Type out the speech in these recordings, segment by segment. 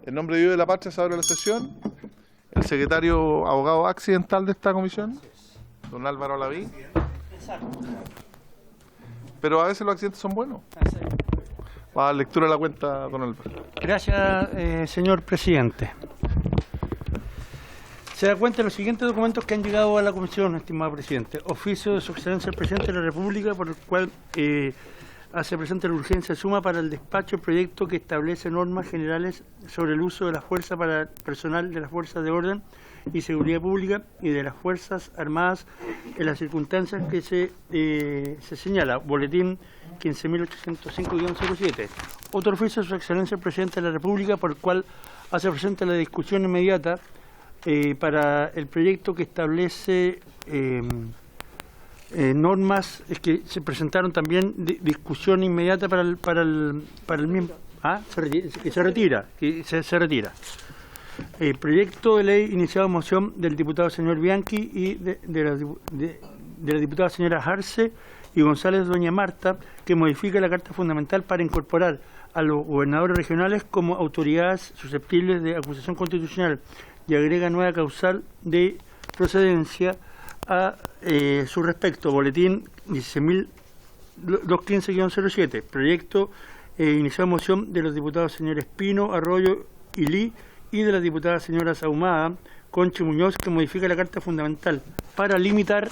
En nombre de Dios y de la Patria se abre la sesión. El secretario abogado accidental de esta comisión, don Álvaro Alaví. Pero a veces los accidentes son buenos. Va a dar lectura de la cuenta, don Álvaro. Gracias, señor presidente. Se da cuenta de los siguientes documentos que han llegado a la comisión, estimado presidente. Oficio de su excelencia el presidente de la República, por el cual hace presente la urgencia suma para el despacho el proyecto que establece normas generales sobre el uso de la fuerza para el personal de las fuerzas de orden y seguridad pública y de las Fuerzas Armadas en las circunstancias que se señala. Boletín 15.805-07. Otro oficio de su excelencia el presidente de la República, por el cual hace presente la discusión inmediata para el proyecto que establece normas que se presentaron también de discusión inmediata para el mismo. Se retira. El proyecto de ley iniciado en moción del diputado señor Bianchi y de la diputada señora Arce y González doña Marta, que modifica la Carta Fundamental para incorporar a los gobernadores regionales como autoridades susceptibles de acusación constitucional y agrega nueva causal de procedencia a su respecto. Boletín 16.215-07. Proyecto iniciado en moción de los diputados señores Pino, Arroyo y Lee y de las diputadas señoras Ahumada, Concha y Muñoz, que modifica la Carta Fundamental para limitar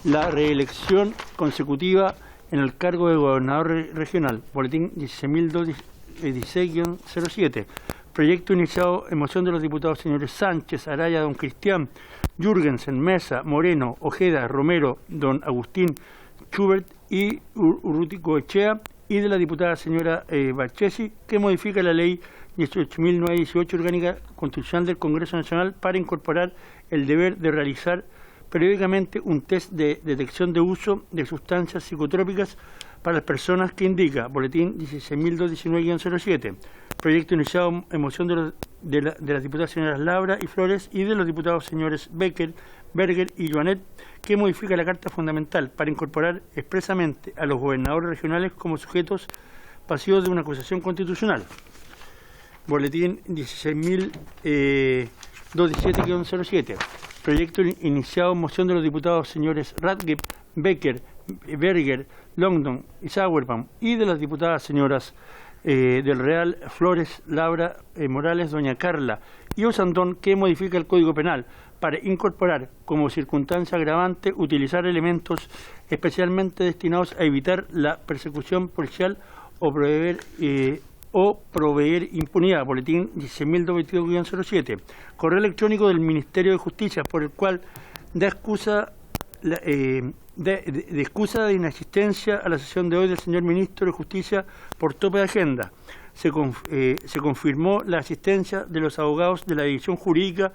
la reelección consecutiva en el cargo de gobernador regional. Boletín 16.216-07. Proyecto iniciado en moción de los diputados señores Sánchez, Araya, don Cristian, Jürgensen, Mesa, Moreno, Ojeda, Romero, don Agustín, Schubert y Urruticoechea, y de la diputada señora Barchesi, que modifica la ley 18.918 orgánica constitucional del Congreso Nacional para incorporar el deber de realizar periódicamente un test de detección de uso de sustancias psicotrópicas para las personas que indica. Boletín 16.219-07. Proyecto iniciado en moción de las diputadas señoras Labra y Flores y de los diputados señores Becker, Berger y Joanet, que modifica la Carta Fundamental para incorporar expresamente a los gobernadores regionales como sujetos pasivos de una acusación constitucional. Boletín 16.217-07. Proyecto iniciado en moción de los diputados señores Radke, Becker, Berger, Longdon y Sauerbaum y de las diputadas señoras del Real Flores, Labra, Morales, doña Carla y Osandón, que modifica el Código Penal para incorporar como circunstancia agravante utilizar elementos especialmente destinados a evitar la persecución policial o proveer impunidad. Boletín 16.222-07. Correo electrónico del Ministerio de Justicia, por el cual da excusa de excusa de inasistencia a la sesión de hoy del señor Ministro de Justicia por tope de agenda. Se confirmó la asistencia de los abogados de la División Jurídica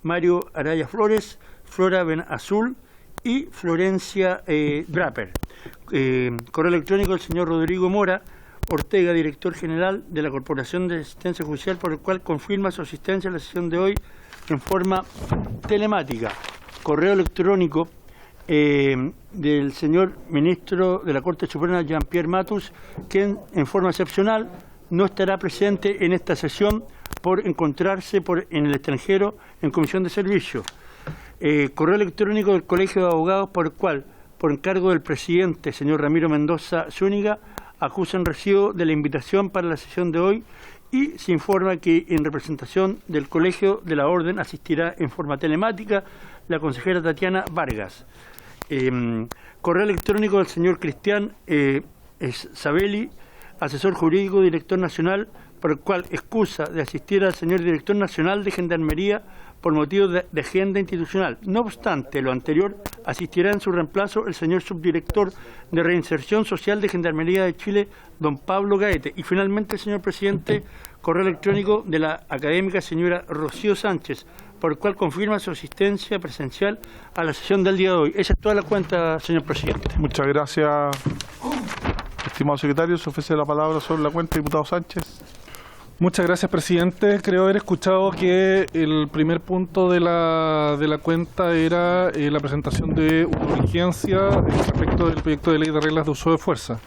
Mario Araya Flores, Flora Benazul y Florencia Draper. Correo electrónico del señor Rodrigo Mora Ortega, director general de la Corporación de Asistencia Judicial, por el cual confirma su asistencia a la sesión de hoy en forma telemática. Correo electrónico del señor ministro de la Corte Suprema, Jean-Pierre Matus, quien en forma excepcional no estará presente en esta sesión por encontrarse en el extranjero en comisión de servicio. Correo electrónico del Colegio de Abogados, por el cual, por encargo del presidente, señor Ramiro Mendoza Zúñiga, acusan recibo de la invitación para la sesión de hoy y se informa que en representación del Colegio de la Orden asistirá en forma telemática la consejera Tatiana Vargas. Correo electrónico del señor Cristian Sabelli, asesor jurídico, director nacional, por el cual excusa de asistir al señor director nacional de Gendarmería por motivos de agenda institucional. No obstante lo anterior, asistirá en su reemplazo el señor subdirector de Reinserción Social de Gendarmería de Chile, don Pablo Gaete. Y finalmente, señor presidente, correo electrónico de la académica señora Rocío Sánchez, por el cual confirma su asistencia presencial a la sesión del día de hoy. Esa es toda la cuenta, señor presidente. Muchas gracias, estimado secretario. Se ofrece la palabra sobre la cuenta, diputado Sánchez. Muchas gracias, presidente. Creo haber escuchado que el primer punto de la cuenta era la presentación de una urgencia respecto del proyecto de ley de reglas de uso de fuerza.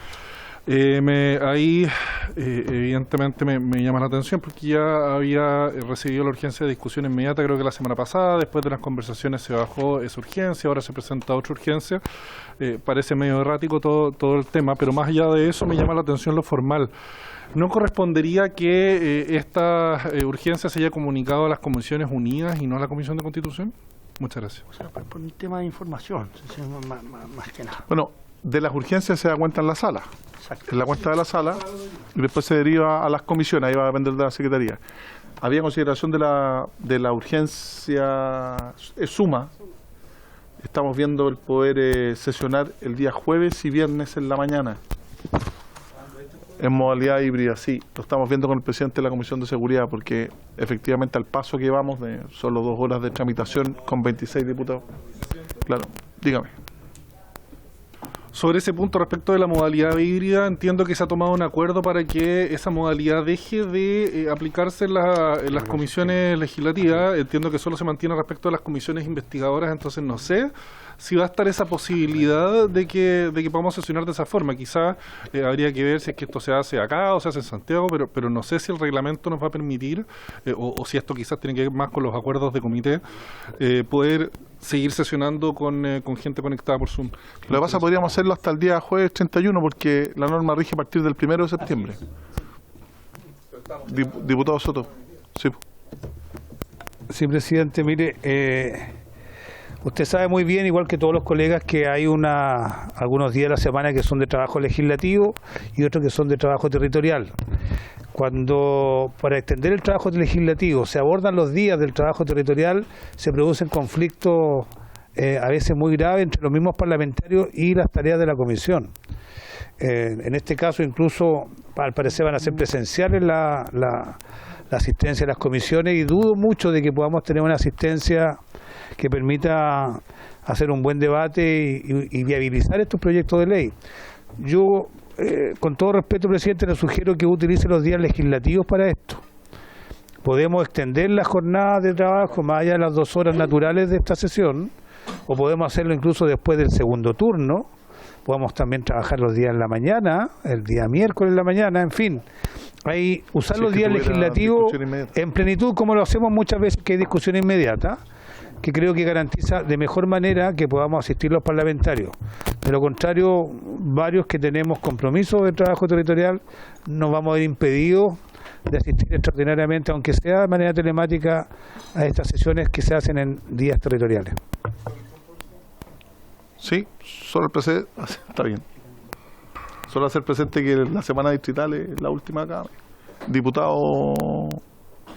Ahí evidentemente me llama la atención porque ya había recibido la urgencia de discusión inmediata, creo que la semana pasada. Después de las conversaciones se bajó esa urgencia, ahora se presenta otra urgencia. Parece medio errático todo el tema, pero más allá de eso me llama la atención lo formal. ¿No correspondería que esta urgencia se haya comunicado a las Comisiones Unidas y no a la Comisión de Constitución? Muchas gracias. O sea, por un tema de información, más que nada. Bueno, de las urgencias se da cuenta en la sala. Exacto. En la cuenta de la sala y después se deriva a las comisiones, ahí va a depender de la Secretaría. Había consideración de la urgencia suma. Estamos viendo el poder sesionar el día jueves y viernes en la mañana. En modalidad híbrida, sí. Lo estamos viendo con el presidente de la Comisión de Seguridad, porque efectivamente al paso que vamos, de solo 2 horas de tramitación con 26 diputados. Claro, dígame. Sobre ese punto respecto de la modalidad híbrida, entiendo que se ha tomado un acuerdo para que esa modalidad deje de aplicarse en las comisiones legislativas. Entiendo que solo se mantiene respecto a las comisiones investigadoras, entonces no sé si va a estar esa posibilidad de que podamos sesionar de esa forma. Quizás habría que ver si es que esto se hace acá o se hace en Santiago, pero no sé si el reglamento nos va a permitir, o si esto quizás tiene que ver más con los acuerdos de comité, poder seguir sesionando con gente conectada por Zoom. Lo que pasa, podríamos hacerlo hasta el día jueves 31, porque la norma rige a partir del 1 de septiembre. Diputado Soto. Sí. Sí, presidente, mire, usted sabe muy bien, igual que todos los colegas, que hay algunos días de la semana que son de trabajo legislativo y otros que son de trabajo territorial. Cuando para extender el trabajo legislativo se abordan los días del trabajo territorial, se producen conflictos a veces muy graves entre los mismos parlamentarios y las tareas de la comisión. En este caso incluso al parecer van a ser presenciales la asistencia a las comisiones, y dudo mucho de que podamos tener una asistencia que permita hacer un buen debate y viabilizar estos proyectos de ley. Yo, con todo respeto, presidente, le sugiero que utilice los días legislativos para esto. Podemos extender la jornada de trabajo más allá de las 2 horas naturales de esta sesión, o podemos hacerlo incluso después del segundo turno. Podemos también trabajar los días en la mañana, el día miércoles en la mañana, en fin. Usar los días legislativos en plenitud, como lo hacemos muchas veces que hay discusión inmediata, que creo que garantiza de mejor manera que podamos asistir los parlamentarios. De lo contrario, varios que tenemos compromisos de trabajo territorial nos vamos a ver impedidos de asistir extraordinariamente, aunque sea de manera telemática, a estas sesiones que se hacen en días territoriales. Sí, solo el presidente. Está bien. Solo hacer presente que la semana distrital es la última acá. Diputado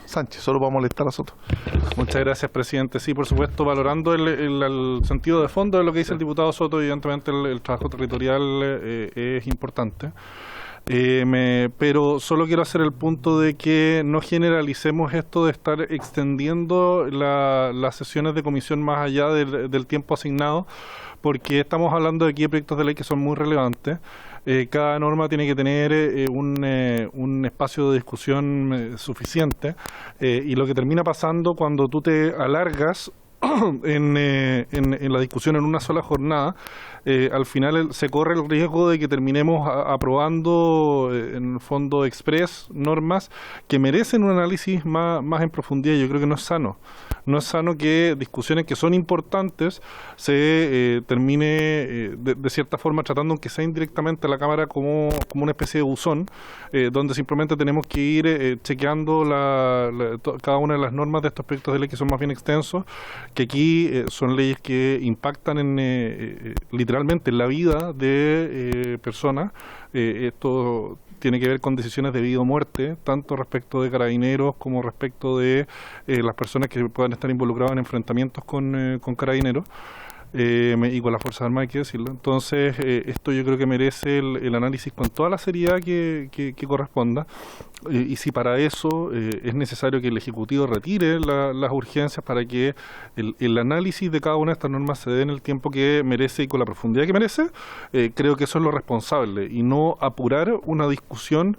Sánchez, solo para molestar a Soto. Muchas gracias, presidente. Sí, por supuesto, valorando el sentido de fondo de lo que dice el diputado Soto, evidentemente el trabajo territorial es importante. Pero solo quiero hacer el punto de que no generalicemos esto de estar extendiendo las sesiones de comisión más allá del tiempo asignado, porque estamos hablando de aquí de proyectos de ley que son muy relevantes. Cada norma tiene que tener un espacio de discusión suficiente, y lo que termina pasando cuando tú te alargas en la discusión en una sola jornada, al final se corre el riesgo de que terminemos aprobando en el fondo express normas que merecen un análisis más en profundidad. Yo creo que no es sano. No es sano que discusiones que son importantes se termine de cierta forma tratando, aunque sea indirectamente, a la Cámara como una especie de buzón, donde simplemente tenemos que ir chequeando cada una de las normas de estos proyectos de ley que son más bien extensos, que aquí son leyes que impactan literalmente en la vida de personas. Esto tiene que ver con decisiones de vida o muerte, tanto respecto de carabineros como respecto de las personas que puedan estar involucradas en enfrentamientos con carabineros y con las Fuerzas Armadas, hay que decirlo. Entonces, esto yo creo que merece el análisis con toda la seriedad que corresponda, y si para eso es necesario que el Ejecutivo retire las urgencias para que el análisis de cada una de estas normas se dé en el tiempo que merece y con la profundidad que merece, creo que eso es lo responsable, y no apurar una discusión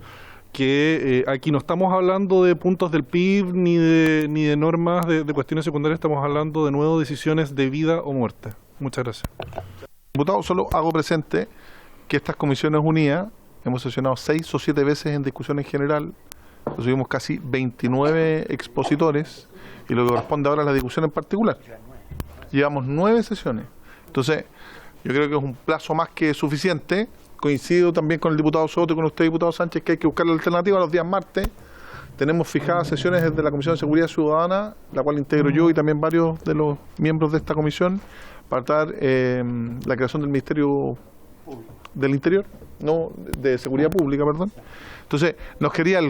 que aquí no estamos hablando de puntos del PIB ni de normas de cuestiones secundarias, estamos hablando de nuevo decisiones de vida o muerte. Muchas gracias. Diputado, solo hago presente que estas comisiones unidas hemos sesionado 6 o 7 veces en discusión en general, recibimos casi 29 expositores y lo que corresponde ahora es la discusión en particular. Llevamos 9 sesiones. Entonces, yo creo que es un plazo más que suficiente. Coincido también con el diputado Soto y con usted, diputado Sánchez, que hay que buscar la alternativa. Los días martes tenemos fijadas sesiones desde la Comisión de Seguridad Ciudadana, la cual integro yo y también varios de los miembros de esta comisión, para tratar la creación del Ministerio del Interior, no, de Seguridad Pública, perdón. Entonces, nos quería el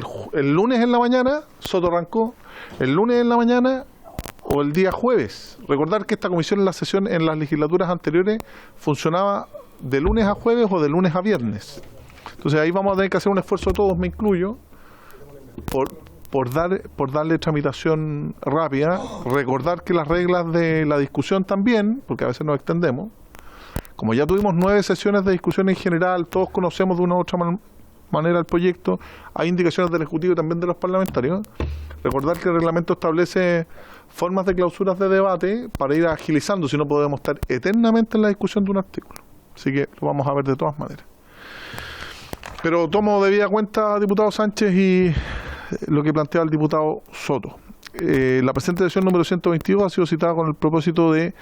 lunes en la mañana, Soto arrancó, el lunes en la mañana o el día jueves. Recordar que esta comisión en la sesión en las legislaturas anteriores funcionaba de lunes a jueves o de lunes a viernes. Entonces ahí vamos a tener que hacer un esfuerzo todos, me incluyo, por darle tramitación rápida. Recordar que las reglas de la discusión también, porque a veces nos extendemos, como ya tuvimos 9 sesiones de discusión en general, todos conocemos de una u otra manera el proyecto, hay indicaciones del Ejecutivo y también de los parlamentarios. Recordar que el reglamento establece formas de clausuras de debate para ir agilizando, si no podemos estar eternamente en la discusión de un artículo. Así que lo vamos a ver de todas maneras. Pero tomo de debida cuenta, diputado Sánchez, y lo que plantea el diputado Soto. La presente sesión número 122 ha sido citada con el propósito de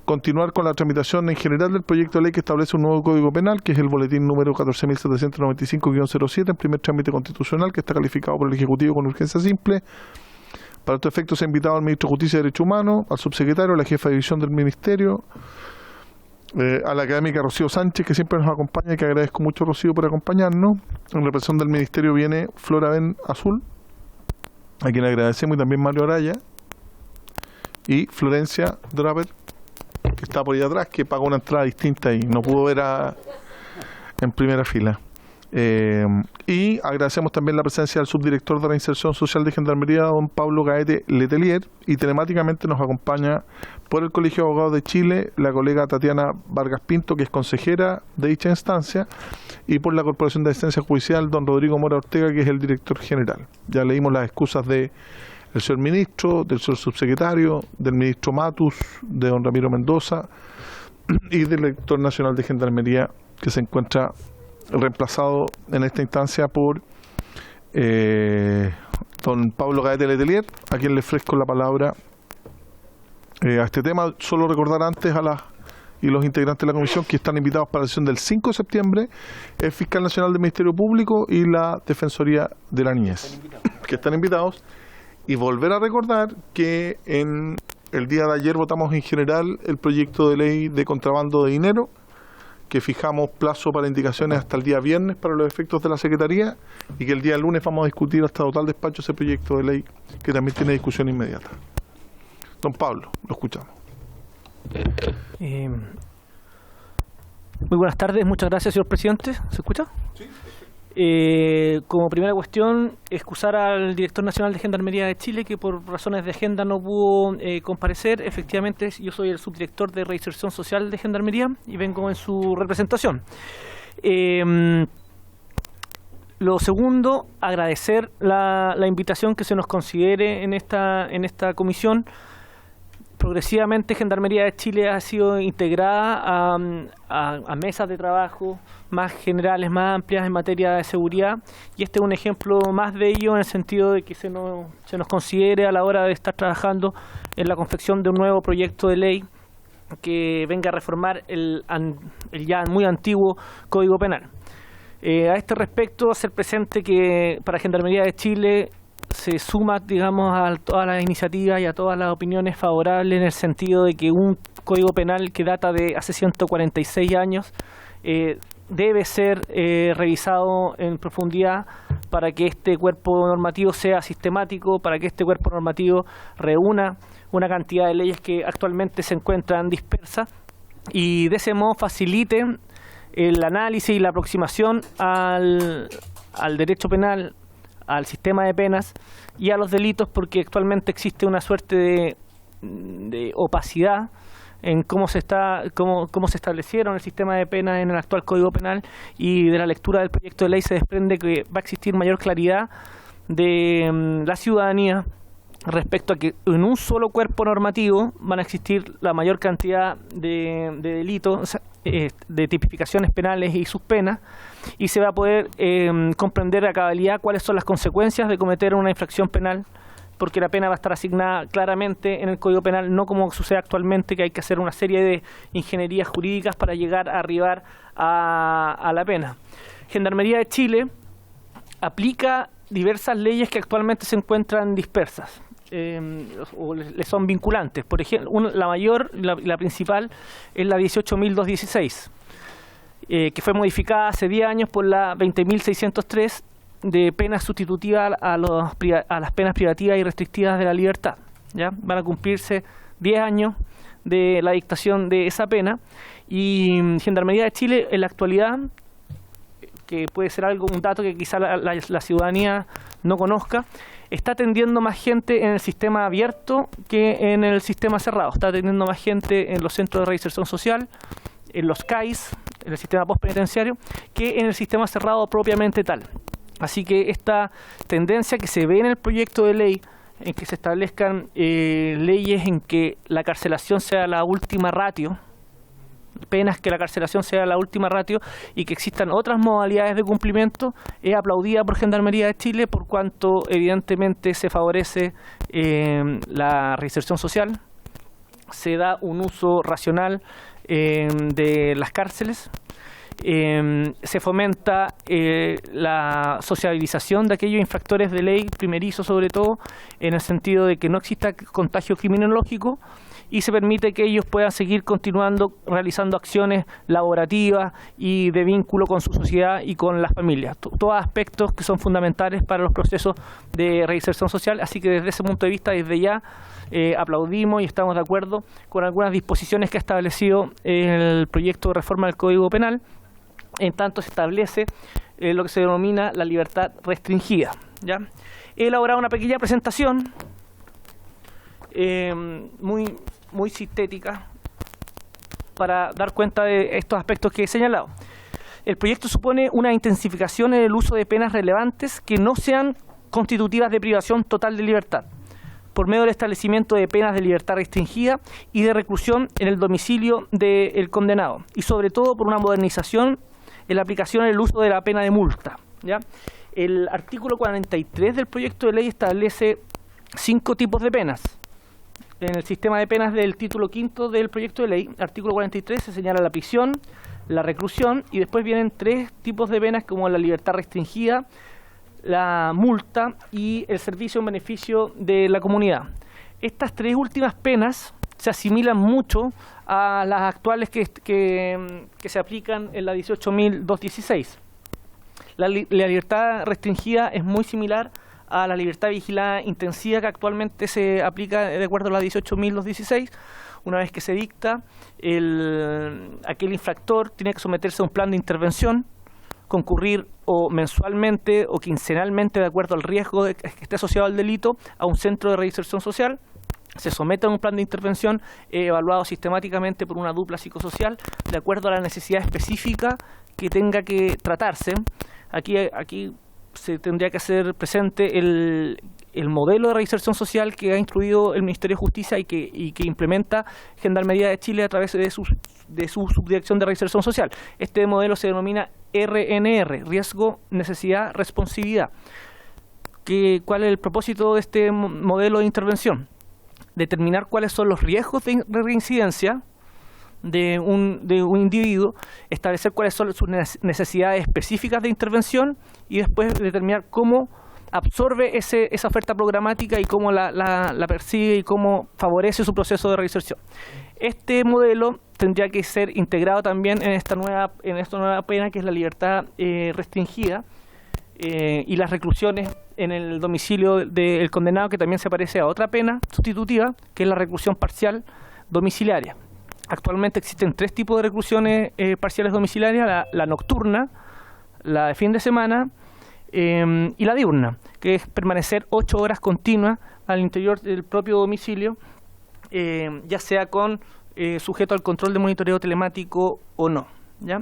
continuar con la tramitación en general del proyecto de ley que establece un nuevo Código Penal, que es el boletín número 14.795-07, en primer trámite constitucional, que está calificado por el Ejecutivo con urgencia simple. Para estos efectos se ha invitado al Ministro de Justicia y Derechos Humanos, al subsecretario, a la jefa de división del Ministerio, a la académica Rocío Sánchez, que siempre nos acompaña y que agradezco mucho, Rocío, por acompañarnos. En representación del Ministerio viene Flora Ben Azul, a quien agradecemos, y también Mario Araya, y Florencia Draper, que está por ahí atrás, que pagó una entrada distinta y no pudo ver en primera fila. Y agradecemos también la presencia del subdirector de la Inserción Social de Gendarmería, don Pablo Gaete Letelier, y telemáticamente nos acompaña por el Colegio de Abogados de Chile la colega Tatiana Vargas Pinto, que es consejera de dicha instancia, y por la Corporación de Asistencia Judicial, don Rodrigo Mora Ortega, que es el director general. Ya leímos las excusas del señor ministro, del señor subsecretario, del ministro Matus, de don Ramiro Mendoza y del director nacional de Gendarmería, que se encuentra reemplazado en esta instancia por don Pablo Gaete Letelier, a quien le ofrezco la palabra a este tema. Solo recordar antes y los integrantes de la comisión que están invitados para la sesión del 5 de septiembre, el fiscal nacional del Ministerio Público y la Defensoría de la Niñez, que están invitados. Y volver a recordar que en el día de ayer votamos en general el proyecto de ley de contrabando de dinero, que fijamos plazo para indicaciones hasta el día viernes para los efectos de la Secretaría, y que el día lunes vamos a discutir hasta total despacho ese proyecto de ley, que también tiene discusión inmediata. Don Pablo, lo escuchamos. Muy buenas tardes, muchas gracias, señor presidente. ¿Se escucha? Sí. Como primera cuestión, excusar al director nacional de Gendarmería de Chile, que por razones de agenda no pudo comparecer. Efectivamente, yo soy el subdirector de Reinserción Social de Gendarmería y vengo en su representación. Lo segundo, agradecer la invitación que se nos considere en esta comisión. Progresivamente Gendarmería de Chile ha sido integrada a mesas de trabajo más generales, más amplias en materia de seguridad, y este es un ejemplo más de ello, en el sentido de que se nos considere a la hora de estar trabajando en la confección de un nuevo proyecto de ley que venga a reformar el ya muy antiguo Código Penal. A este respecto, hacer presente que para Gendarmería de Chile se suma, digamos, a todas las iniciativas y a todas las opiniones favorables, en el sentido de que un Código Penal que data de hace 146 años debe ser revisado en profundidad para que este cuerpo normativo sea sistemático, para que este cuerpo normativo reúna una cantidad de leyes que actualmente se encuentran dispersas y de ese modo facilite el análisis y la aproximación al derecho penal, al sistema de penas y a los delitos, porque actualmente existe una suerte de opacidad en cómo se establecieron el sistema de penas en el actual Código Penal, y de la lectura del proyecto de ley se desprende que va a existir mayor claridad de la ciudadanía respecto a que en un solo cuerpo normativo van a existir la mayor cantidad de delitos, de tipificaciones penales y sus penas, y se va a poder comprender a cabalidad cuáles son las consecuencias de cometer una infracción penal, porque la pena va a estar asignada claramente en el Código Penal, no como sucede actualmente, que hay que hacer una serie de ingenierías jurídicas para llegar a arribar a la pena. Gendarmería de Chile aplica diversas leyes que actualmente se encuentran dispersas, o le son vinculantes. Por ejemplo, la mayor, la principal, es la 18.216, que fue modificada hace 10 años por la 20.603, de penas sustitutivas a las penas privativas y restrictivas de la libertad. ¿Ya? Van a cumplirse 10 años de la dictación de esa pena, y Gendarmería de Chile en la actualidad, que puede ser un dato que quizá la ciudadanía no conozca, está atendiendo más gente en el sistema abierto que en el sistema cerrado. Está atendiendo más gente en los centros de reinserción social, en los CAIS, en el sistema postpenitenciario, que en el sistema cerrado propiamente tal. Así que esta tendencia que se ve en el proyecto de ley, en que se establezcan leyes en que la carcelación sea la última ratio, penas que la carcelación sea la última ratio, y que existan otras modalidades de cumplimiento, es aplaudida por Gendarmería de Chile, por cuanto evidentemente se favorece la reinserción social, se da un uso racional de las cárceles, se fomenta la sociabilización de aquellos infractores de ley, primerizos sobre todo, en el sentido de que no exista contagio criminológico, y se permite que ellos puedan seguir continuando realizando acciones laborativas y de vínculo con su sociedad y con las familias. Todos aspectos que son fundamentales para los procesos de reinserción social. Así que desde ese punto de vista, desde ya, aplaudimos y estamos de acuerdo con algunas disposiciones que ha establecido el proyecto de reforma del Código Penal. En tanto se establece lo que se denomina la libertad restringida. ¿Ya? He elaborado una pequeña presentación muy sintética para dar cuenta de estos aspectos que he señalado. El proyecto supone una intensificación en el uso de penas relevantes que no sean constitutivas de privación total de libertad, por medio del establecimiento de penas de libertad restringida y de reclusión en el domicilio del condenado, y sobre todo por una modernización en la aplicación y el uso de la pena de multa. ¿Ya? El artículo 43 del proyecto de ley establece 5 tipos de penas. En el sistema de penas del título 5 del proyecto de ley, artículo 43, se señala la prisión, la reclusión, y después vienen 3 tipos de penas como la libertad restringida, la multa y el servicio en beneficio de la comunidad. Estas 3 últimas penas se asimilan mucho a las actuales que se aplican en la 18.216. La libertad restringida es muy similar a la libertad vigilada intensiva que actualmente se aplica de acuerdo a la 18.216. Una vez que se dicta, aquel infractor tiene que someterse a un plan de intervención, concurrir o mensualmente o quincenalmente, de acuerdo al riesgo que esté asociado al delito, a un centro de reinserción social. Se somete a un plan de intervención evaluado sistemáticamente por una dupla psicosocial de acuerdo a la necesidad específica que tenga que tratarse. Aquí se tendría que hacer presente el modelo de reinserción social que ha incluido el Ministerio de Justicia y que implementa Gendarmería de Chile a través de su subdirección de reinserción social. Este modelo se denomina RNR, riesgo, necesidad, responsividad. ¿Cuál es el propósito de este modelo de intervención? Determinar cuáles son los riesgos de reincidencia de un individuo, establecer cuáles son sus necesidades específicas de intervención y después determinar cómo absorbe esa oferta programática y cómo la persigue y cómo favorece su proceso de reinserción. Este modelo tendría que ser integrado también en esta nueva pena, que es la libertad restringida, y las reclusiones en el domicilio del condenado, que también se parece a otra pena sustitutiva, que es la reclusión parcial domiciliaria. Actualmente existen 3 tipos de reclusiones parciales domiciliarias: la nocturna, la de fin de semana y la diurna, que es permanecer 8 horas continuas al interior del propio domicilio, ya sea con sujeto al control de monitoreo telemático o no, ¿ya?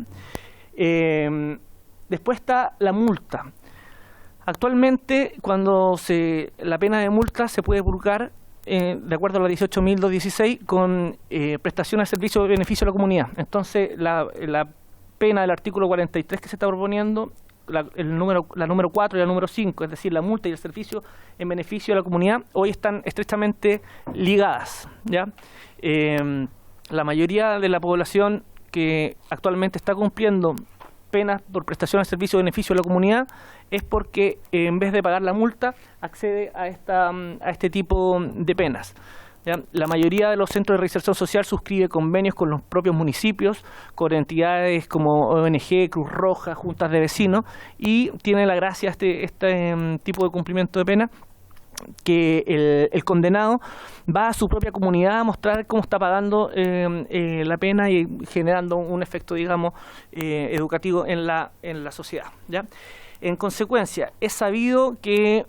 Después está la multa. Actualmente, cuando la pena de multa se puede purgar de acuerdo a la 18.216 con prestación al servicio de beneficio a la comunidad. Entonces, la pena del artículo 43 que se está proponiendo, la número 4 y la número 5, es decir, la multa y el servicio en beneficio de la comunidad, hoy están estrechamente ligadas, ¿ya? La mayoría de la población que actualmente está cumpliendo penas por prestación al servicio de beneficio de la comunidad es porque en vez de pagar la multa accede a este tipo de penas, ¿ya? La mayoría de los centros de reinserción social suscribe convenios con los propios municipios, con entidades como ONG, Cruz Roja, juntas de vecinos, y tiene la gracia este tipo de cumplimiento de pena, que el condenado va a su propia comunidad a mostrar cómo está pagando la pena y generando un efecto, digamos, educativo en la sociedad, ¿ya? En consecuencia, es sabido que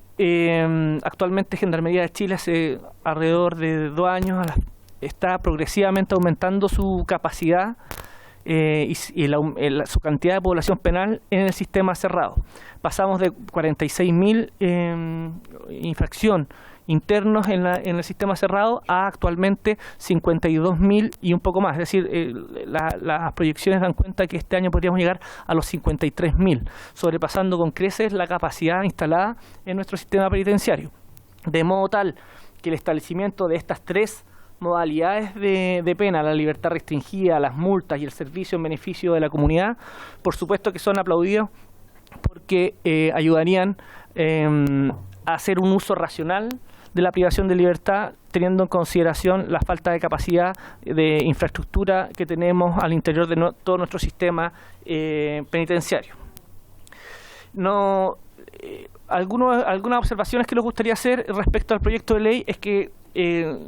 actualmente Gendarmería de Chile hace alrededor de 2 años está progresivamente aumentando su capacidad y su cantidad de población penal en el sistema cerrado. Pasamos de 46.000 infracción internos en el sistema cerrado a actualmente 52.000 y un poco más. Es decir, las proyecciones dan cuenta que este año podríamos llegar a los 53.000, sobrepasando con creces la capacidad instalada en nuestro sistema penitenciario. De modo tal que el establecimiento de estas 3 modalidades de pena, la libertad restringida, las multas y el servicio en beneficio de la comunidad, por supuesto que son aplaudidos porque ayudarían a hacer un uso racional de la privación de libertad, teniendo en consideración la falta de capacidad de infraestructura que tenemos al interior de todo nuestro sistema penitenciario. Algunas observaciones que nos gustaría hacer respecto al proyecto de ley es que,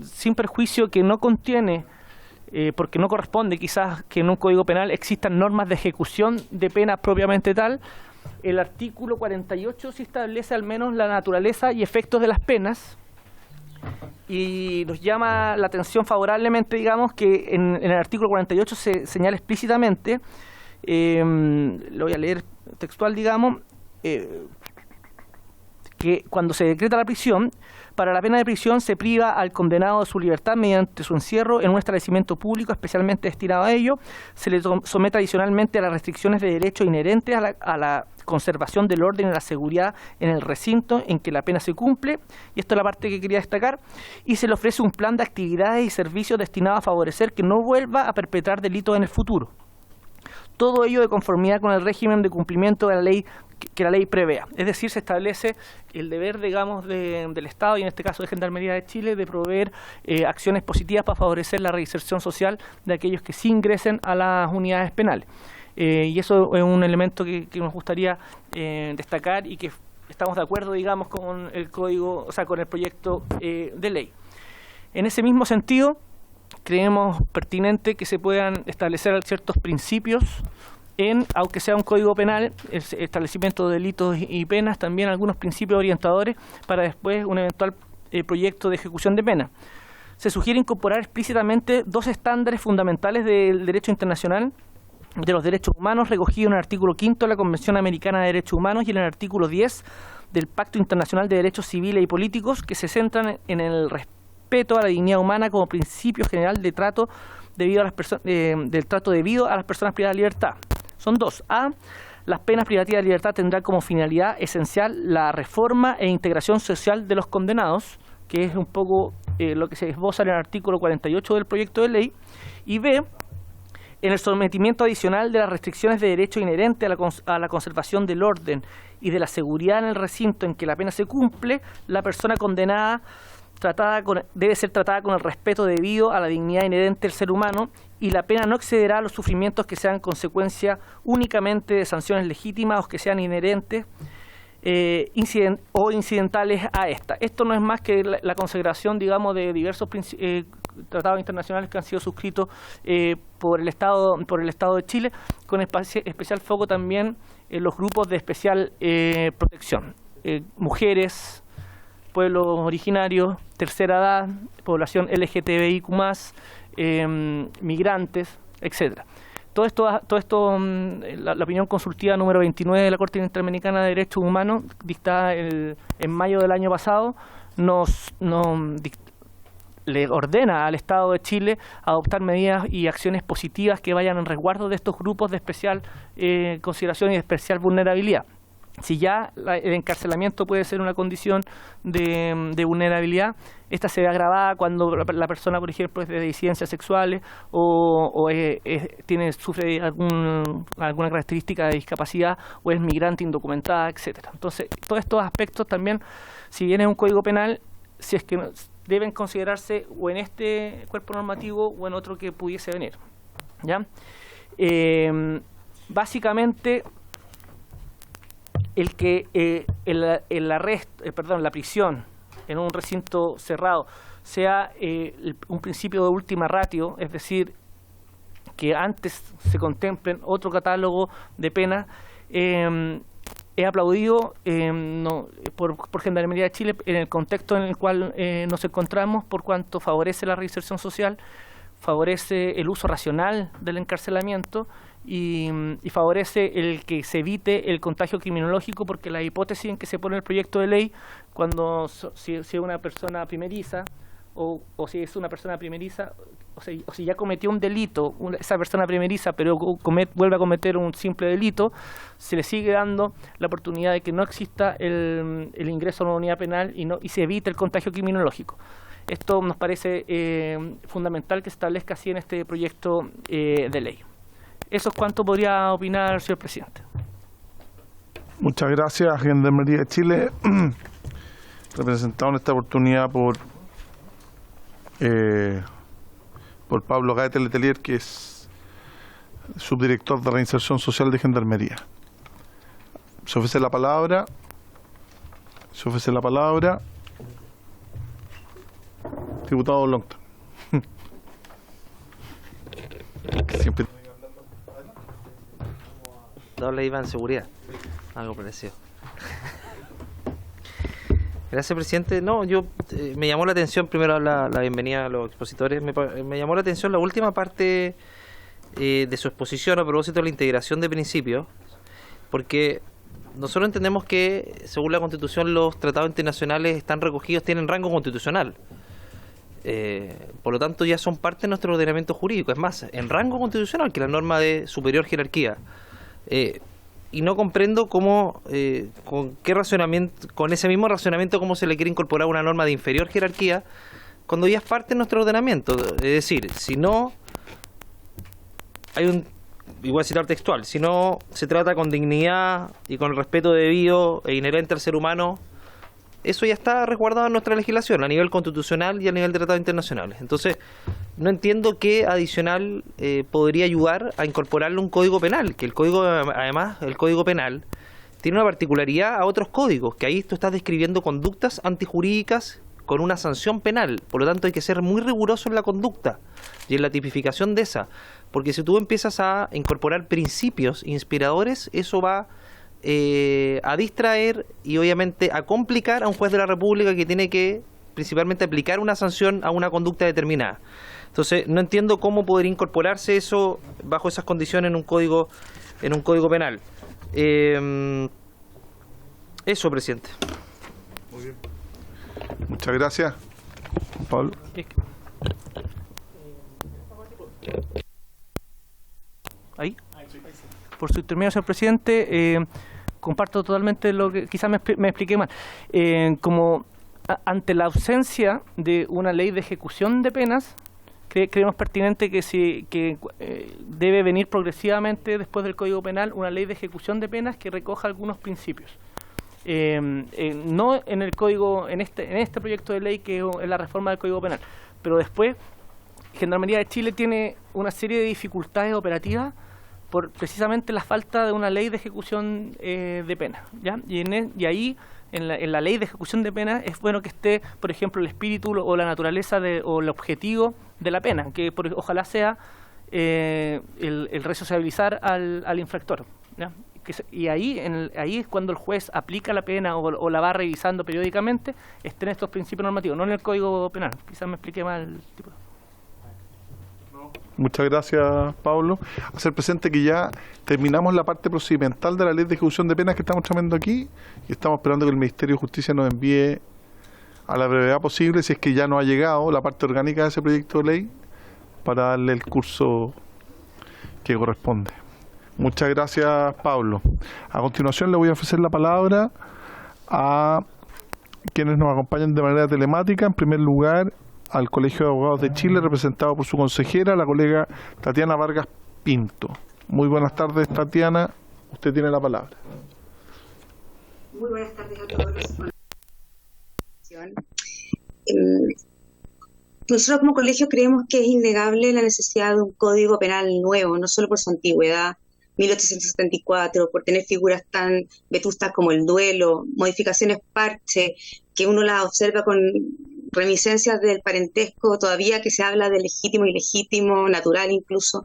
sin perjuicio que no contiene, porque no corresponde quizás que en un código penal existan normas de ejecución de pena propiamente tal, el artículo 48 sí establece al menos la naturaleza y efectos de las penas, y nos llama la atención favorablemente, digamos, que en el artículo 48 se señala explícitamente, lo voy a leer textual, digamos, que cuando se decreta la prisión, para la pena de prisión se priva al condenado de su libertad mediante su encierro en un establecimiento público especialmente destinado a ello, se le somete adicionalmente a las restricciones de derecho inherentes a la conservación del orden y la seguridad en el recinto en que la pena se cumple, y esto es la parte que quería destacar, y se le ofrece un plan de actividades y servicios destinado a favorecer que no vuelva a perpetrar delitos en el futuro. Todo ello de conformidad con el régimen de cumplimiento de la ley que la ley prevea. Es decir, se establece el deber, digamos, del Estado, y en este caso de Gendarmería de Chile, de proveer acciones positivas para favorecer la reinserción social de aquellos que sí ingresen a las unidades penales. Y eso es un elemento que nos gustaría destacar, y que estamos de acuerdo, digamos, con el código, o sea, con el proyecto de ley. En ese mismo sentido, creemos pertinente que se puedan establecer ciertos principios aunque sea un código penal, el establecimiento de delitos y penas, también algunos principios orientadores para después un eventual proyecto de ejecución de pena. Se sugiere incorporar explícitamente 2 estándares fundamentales del derecho internacional de los derechos humanos, recogido en el artículo 5 de la Convención Americana de Derechos Humanos y en el artículo 10 del Pacto Internacional de Derechos Civiles y Políticos, que se centran en el respeto a la dignidad humana como principio general de trato debido a del trato debido a las personas privadas de libertad. Son 2. A. Las penas privativas de libertad tendrán como finalidad esencial la reforma e integración social de los condenados, que es un poco lo que se esboza en el artículo 48 del proyecto de ley. Y B. En el sometimiento adicional de las restricciones de derecho inherente a la conservación del orden y de la seguridad en el recinto en que la pena se cumple, la persona condenada debe ser tratada con el respeto debido a la dignidad inherente del ser humano, y la pena no excederá los sufrimientos que sean consecuencia únicamente de sanciones legítimas o que sean inherentes o incidentales a esta. Esto no es más que la consagración, digamos, de diversos tratados internacionales que han sido suscritos por el Estado de Chile, con especial foco también en los grupos de especial protección, mujeres, pueblos originarios, tercera edad, población LGTBIQ+, migrantes, etcétera. Todo esto la opinión consultiva número 29 de la Corte Interamericana de Derechos Humanos, dictada en mayo del año pasado, le ordena al Estado de Chile adoptar medidas y acciones positivas que vayan en resguardo de estos grupos de especial consideración y de especial vulnerabilidad. Si ya el encarcelamiento puede ser una condición de vulnerabilidad, esta se ve agravada cuando la persona, por ejemplo, es de disidencias sexuales o sufre alguna característica de discapacidad o es migrante indocumentada, etcétera. Entonces, todos estos aspectos también, si bien es un código penal, si es que deben considerarse o en este cuerpo normativo o en otro que pudiese venir, ¿ya? Básicamente, la prisión en un recinto cerrado sea un principio de última ratio, es decir, que antes se contemplen otro catálogo de penas, es aplaudido por Gendarmería de Chile en el contexto en el cual nos encontramos, por cuanto favorece la reinserción social, favorece el uso racional del encarcelamiento y favorece el que se evite el contagio criminológico, porque la hipótesis en que se pone el proyecto de ley, cuando si es una persona primeriza o si es una persona primeriza, o si ya cometió un delito, esa persona primeriza, pero vuelve a cometer un simple delito, se le sigue dando la oportunidad de que no exista el ingreso a una unidad penal y se evite el contagio criminológico. Esto nos parece fundamental que se establezca así en este proyecto de ley. Eso es cuanto podría opinar, señor presidente. Muchas gracias, Gendarmería de Chile, representado en esta oportunidad por Pablo Gaete Letelier, que es subdirector de Reinserción Social de Gendarmería. Se ofrece la palabra. Diputado Longton. Siempre. Doble IVA en seguridad, algo parecido. Gracias, presidente. No, me llamó la atención, primero la bienvenida a los expositores, me llamó la atención la última parte de su exposición a propósito de la integración de principios, porque nosotros entendemos que, según la Constitución, los tratados internacionales están recogidos, tienen rango constitucional. Por lo tanto, ya son parte de nuestro ordenamiento jurídico, es más, en rango constitucional, que la norma de superior jerarquía. Y no comprendo cómo, con ese mismo razonamiento, cómo se le quiere incorporar una norma de inferior jerarquía cuando ya es parte de nuestro ordenamiento. Es decir, si no hay y voy a citar textual, si no se trata con dignidad y con el respeto debido e inherente al ser humano, eso ya está resguardado en nuestra legislación a nivel constitucional y a nivel de tratados internacionales. Entonces, no entiendo qué adicional podría ayudar a incorporarle un código penal, que el código penal tiene una particularidad a otros códigos, que ahí tú estás describiendo conductas antijurídicas con una sanción penal. Por lo tanto, hay que ser muy riguroso en la conducta y en la tipificación de esa, porque si tú empiezas a incorporar principios inspiradores, eso va a distraer y obviamente a complicar a un juez de la República que tiene que principalmente aplicar una sanción a una conducta determinada. Entonces, no entiendo cómo podría incorporarse eso bajo esas condiciones en un código penal. Eso, presidente. Muy bien. Muchas gracias, Pablo. ¿Ahí? Por su término, señor presidente, comparto totalmente lo que quizás me expliqué mal. Ante la ausencia de una ley de ejecución de penas, creemos pertinente que debe venir progresivamente después del Código Penal una ley de ejecución de penas que recoja algunos principios. No en el código, en este proyecto de ley que es la reforma del Código Penal, pero después Gendarmería de Chile tiene una serie de dificultades operativas por precisamente la falta de una ley de ejecución de penas, ¿ya? Y ahí en la ley de ejecución de penas es bueno que esté, por ejemplo, el espíritu o la naturaleza o el objetivo de la pena, que ojalá sea el resociabilizar al infractor, ¿ya? y ahí es cuando el juez aplica la pena o la va revisando periódicamente, estén estos principios normativos, no en el Código Penal. Quizás me expliqué mal. Muchas gracias, Pablo. Hacer presente que ya terminamos la parte procedimental de la ley de ejecución de penas que estamos trayendo aquí y estamos esperando que el Ministerio de Justicia nos envíe a la brevedad posible, si es que ya no ha llegado la parte orgánica de ese proyecto de ley, para darle el curso que corresponde. Muchas gracias, Pablo. A continuación le voy a ofrecer la palabra a quienes nos acompañan de manera telemática. En primer lugar, al Colegio de Abogados de Chile, representado por su consejera, la colega Tatiana Vargas Pinto. Muy buenas tardes, Tatiana. Usted tiene la palabra. Muy buenas tardes a todos. Nosotros como colegio creemos que es innegable la necesidad de un código penal nuevo, no solo por su antigüedad, 1874, por tener figuras tan vetustas como el duelo, modificaciones parche, que uno las observa con reminiscencias del parentesco, todavía que se habla de legítimo, ilegítimo, natural incluso.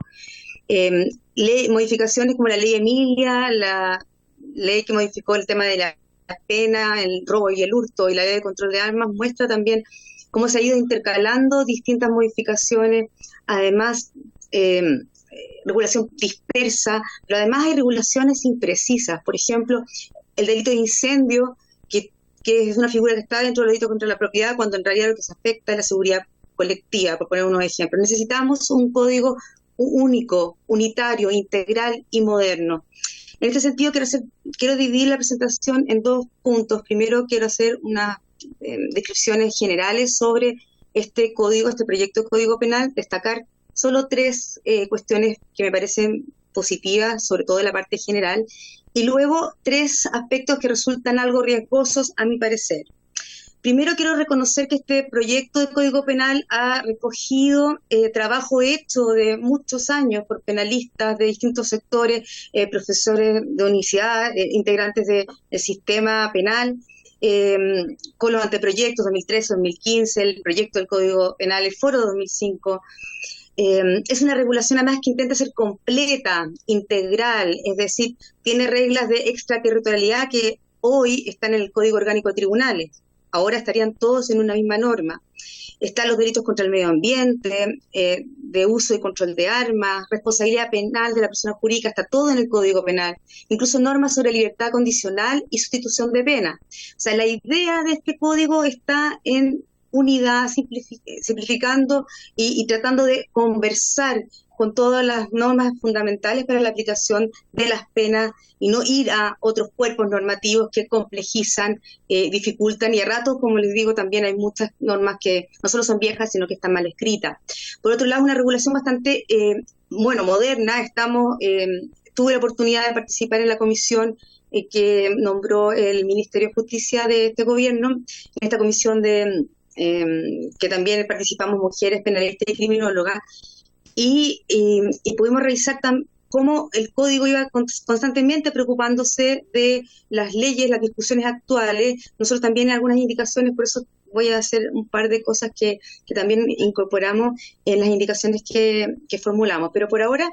Modificaciones como la ley Emilia, la ley que modificó el tema de la pena, el robo y el hurto, y la ley de control de armas, muestra también cómo se ha ido intercalando distintas modificaciones, además regulación dispersa, pero además hay regulaciones imprecisas. Por ejemplo, el delito de incendio, que es una figura que está dentro del delito contra la propiedad, cuando en realidad lo que se afecta es la seguridad colectiva, por poner unos ejemplos. Necesitamos un código único, unitario, integral y moderno. En este sentido, quiero dividir la presentación en dos puntos. Primero, quiero hacer unas descripciones generales sobre este código, este proyecto de Código Penal, destacar solo tres cuestiones que me parecen positivas, sobre todo en la parte general, y luego tres aspectos que resultan algo riesgosos a mi parecer. Primero, quiero reconocer que este proyecto de Código Penal ha recogido trabajo hecho de muchos años por penalistas de distintos sectores, profesores de universidad, integrantes del sistema penal, con los anteproyectos 2013, 2015, el proyecto del Código Penal, el foro 2005. Es una regulación además que intenta ser completa, integral, es decir, tiene reglas de extraterritorialidad que hoy están en el Código Orgánico de Tribunales. Ahora estarían todos en una misma norma. Están los delitos contra el medio ambiente, de uso y control de armas, responsabilidad penal de la persona jurídica, está todo en el Código Penal. Incluso normas sobre libertad condicional y sustitución de pena. O sea, la idea de este código está en unidad, simplificando y tratando de conversar con todas las normas fundamentales para la aplicación de las penas y no ir a otros cuerpos normativos que complejizan, dificultan, y a ratos, como les digo, también hay muchas normas que no solo son viejas, sino que están mal escritas. Por otro lado, una regulación bastante, moderna. Tuve la oportunidad de participar en la comisión que nombró el Ministerio de Justicia de este gobierno, en esta comisión que también participamos mujeres penalistas y criminólogas, y pudimos revisar cómo el código iba constantemente preocupándose de las leyes, las discusiones actuales. Nosotros también algunas indicaciones, por eso voy a hacer un par de cosas que también incorporamos en las indicaciones que formulamos. Pero por ahora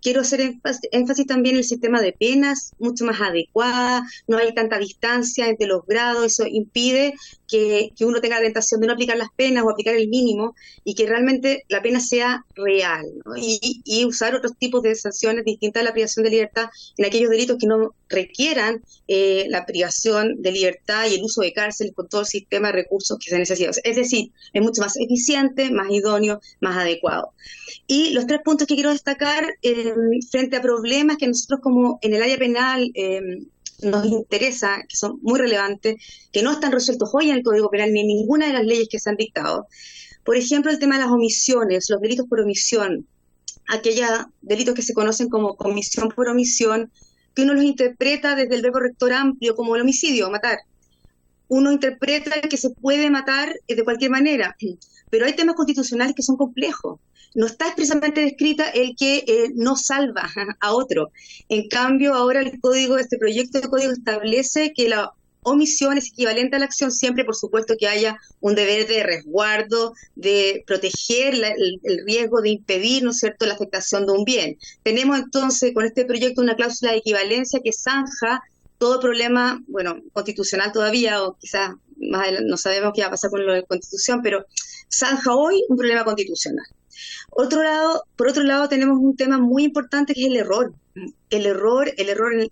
quiero hacer énfasis también en el sistema de penas, mucho más adecuada, no hay tanta distancia entre los grados, eso impide que uno tenga la tentación de no aplicar las penas o aplicar el mínimo, y que realmente la pena sea real, ¿no? Y usar otros tipos de sanciones distintas a la privación de libertad en aquellos delitos que no requieran la privación de libertad y el uso de cárceles con todo el sistema de recursos que se necesita. Es decir, es mucho más eficiente, más idóneo, más adecuado. Y los tres puntos que quiero destacar frente a problemas que nosotros como en el área penal nos interesa, que son muy relevantes, que no están resueltos hoy en el Código Penal ni en ninguna de las leyes que se han dictado. Por ejemplo, el tema de las omisiones, los delitos por omisión, aquellos delitos que se conocen como comisión por omisión, que uno los interpreta desde el verbo rector amplio como el homicidio, matar. Uno interpreta que se puede matar de cualquier manera, pero hay temas constitucionales que son complejos. No está expresamente descrita el que no salva a otro. En cambio, ahora este proyecto de código establece que la omisión es equivalente a la acción, siempre por supuesto que haya un deber de resguardo, de proteger el riesgo de impedir, ¿no es cierto?, la afectación de un bien. Tenemos entonces con este proyecto una cláusula de equivalencia que zanja todo problema, bueno, constitucional todavía, o quizás más adelante, no sabemos qué va a pasar con lo de Constitución, pero zanja hoy un problema constitucional. Por otro lado, tenemos un tema muy importante que es el error. El error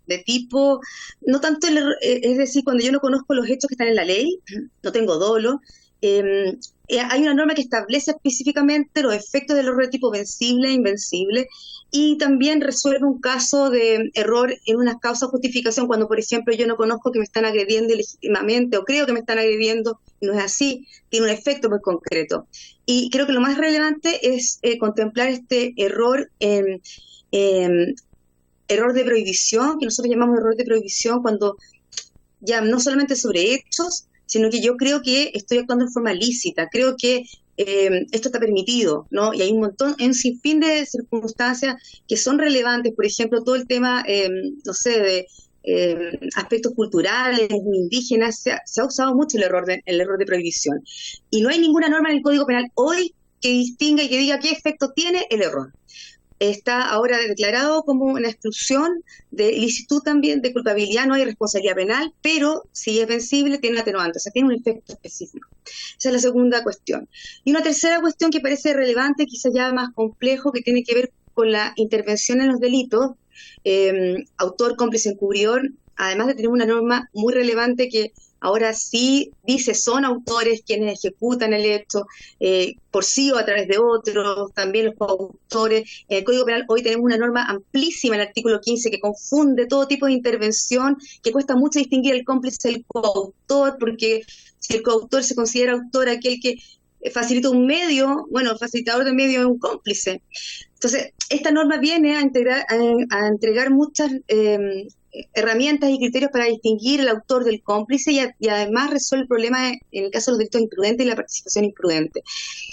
de tipo, no tanto el error, es decir, cuando yo no conozco los hechos que están en la ley, no tengo dolo, hay una norma que establece específicamente los efectos del error de tipo vencible e invencible, y también resuelve un caso de error en una causa de justificación cuando, por ejemplo, yo no conozco que me están agrediendo ilegítimamente o creo que me están agrediendo y no es así, tiene un efecto muy concreto. Y creo que lo más relevante es contemplar este error error de prohibición, que nosotros llamamos error de prohibición, cuando ya no solamente sobre hechos, sino que yo creo que estoy actuando en forma lícita, creo que esto está permitido, ¿no? Y hay un sinfín de circunstancias que son relevantes, por ejemplo, todo el tema, no sé, de aspectos culturales, indígenas, se ha usado mucho el error de prohibición. Y no hay ninguna norma en el Código Penal hoy que distinga y que diga qué efecto tiene el error. Está ahora declarado como una exclusión de ilicitud también, de culpabilidad, no hay responsabilidad penal, pero si es vencible tiene un atenuante, o sea, tiene un efecto específico. Esa es la segunda cuestión. Y una tercera cuestión que parece relevante, quizás ya más complejo, que tiene que ver con la intervención en los delitos, autor, cómplice, encubridor, además de tener una norma muy relevante que ahora sí dice son autores quienes ejecutan el hecho, por sí o a través de otros, también los coautores. En el Código Penal hoy tenemos una norma amplísima en el artículo 15 que confunde todo tipo de intervención, que cuesta mucho distinguir el cómplice del coautor, porque si el coautor se considera autor, aquel que facilita un medio, bueno, el facilitador de medio es un cómplice. Entonces, esta norma viene a entregar muchas herramientas y criterios para distinguir el autor del cómplice y además resuelve el problema en el caso de los delitos imprudentes y la participación imprudente.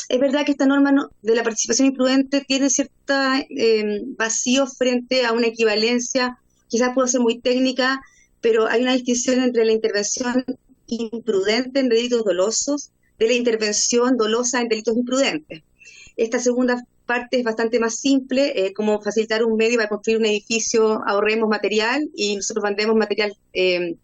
Es verdad que esta norma de la participación imprudente tiene cierta vacío frente a una equivalencia, quizás pueda ser muy técnica, pero hay una distinción entre la intervención imprudente en delitos dolosos de la intervención dolosa en delitos imprudentes. Esta segunda parte es bastante más simple, como facilitar un medio para construir un edificio, ahorremos material y nosotros mandemos material que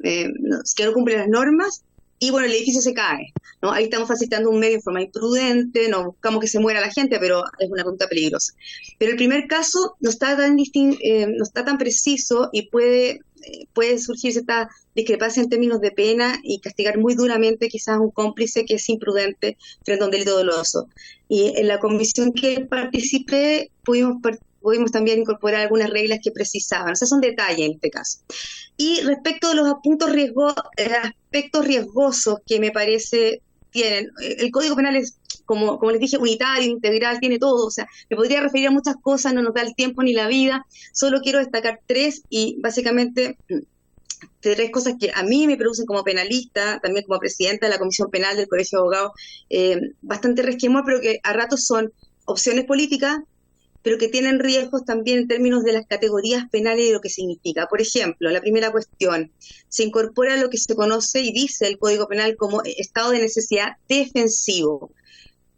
no cumple las normas y bueno, el edificio se cae, ¿no? Ahí estamos facilitando un medio en forma imprudente, no buscamos que se muera la gente, pero es una conducta peligrosa. Pero el primer caso no está tan preciso y puede surgir cierta discrepancia en términos de pena y castigar muy duramente quizás a un cómplice que es imprudente frente a un delito doloso. Y en la comisión que participé pudimos también incorporar algunas reglas que precisaban, o sea, son detalles en este caso. Y respecto de los aspectos riesgosos que me parece tienen, el Código Penal es, como les dije, unitario, integral, tiene todo, o sea, me podría referir a muchas cosas, no nos da el tiempo ni la vida, solo quiero destacar tres y básicamente tres cosas que a mí me producen como penalista, también como presidenta de la Comisión Penal del Colegio de Abogados, bastante resquemor, pero que a ratos son opciones políticas, pero que tienen riesgos también en términos de las categorías penales y de lo que significa. Por ejemplo, la primera cuestión, se incorpora lo que se conoce y dice el Código Penal como estado de necesidad defensivo,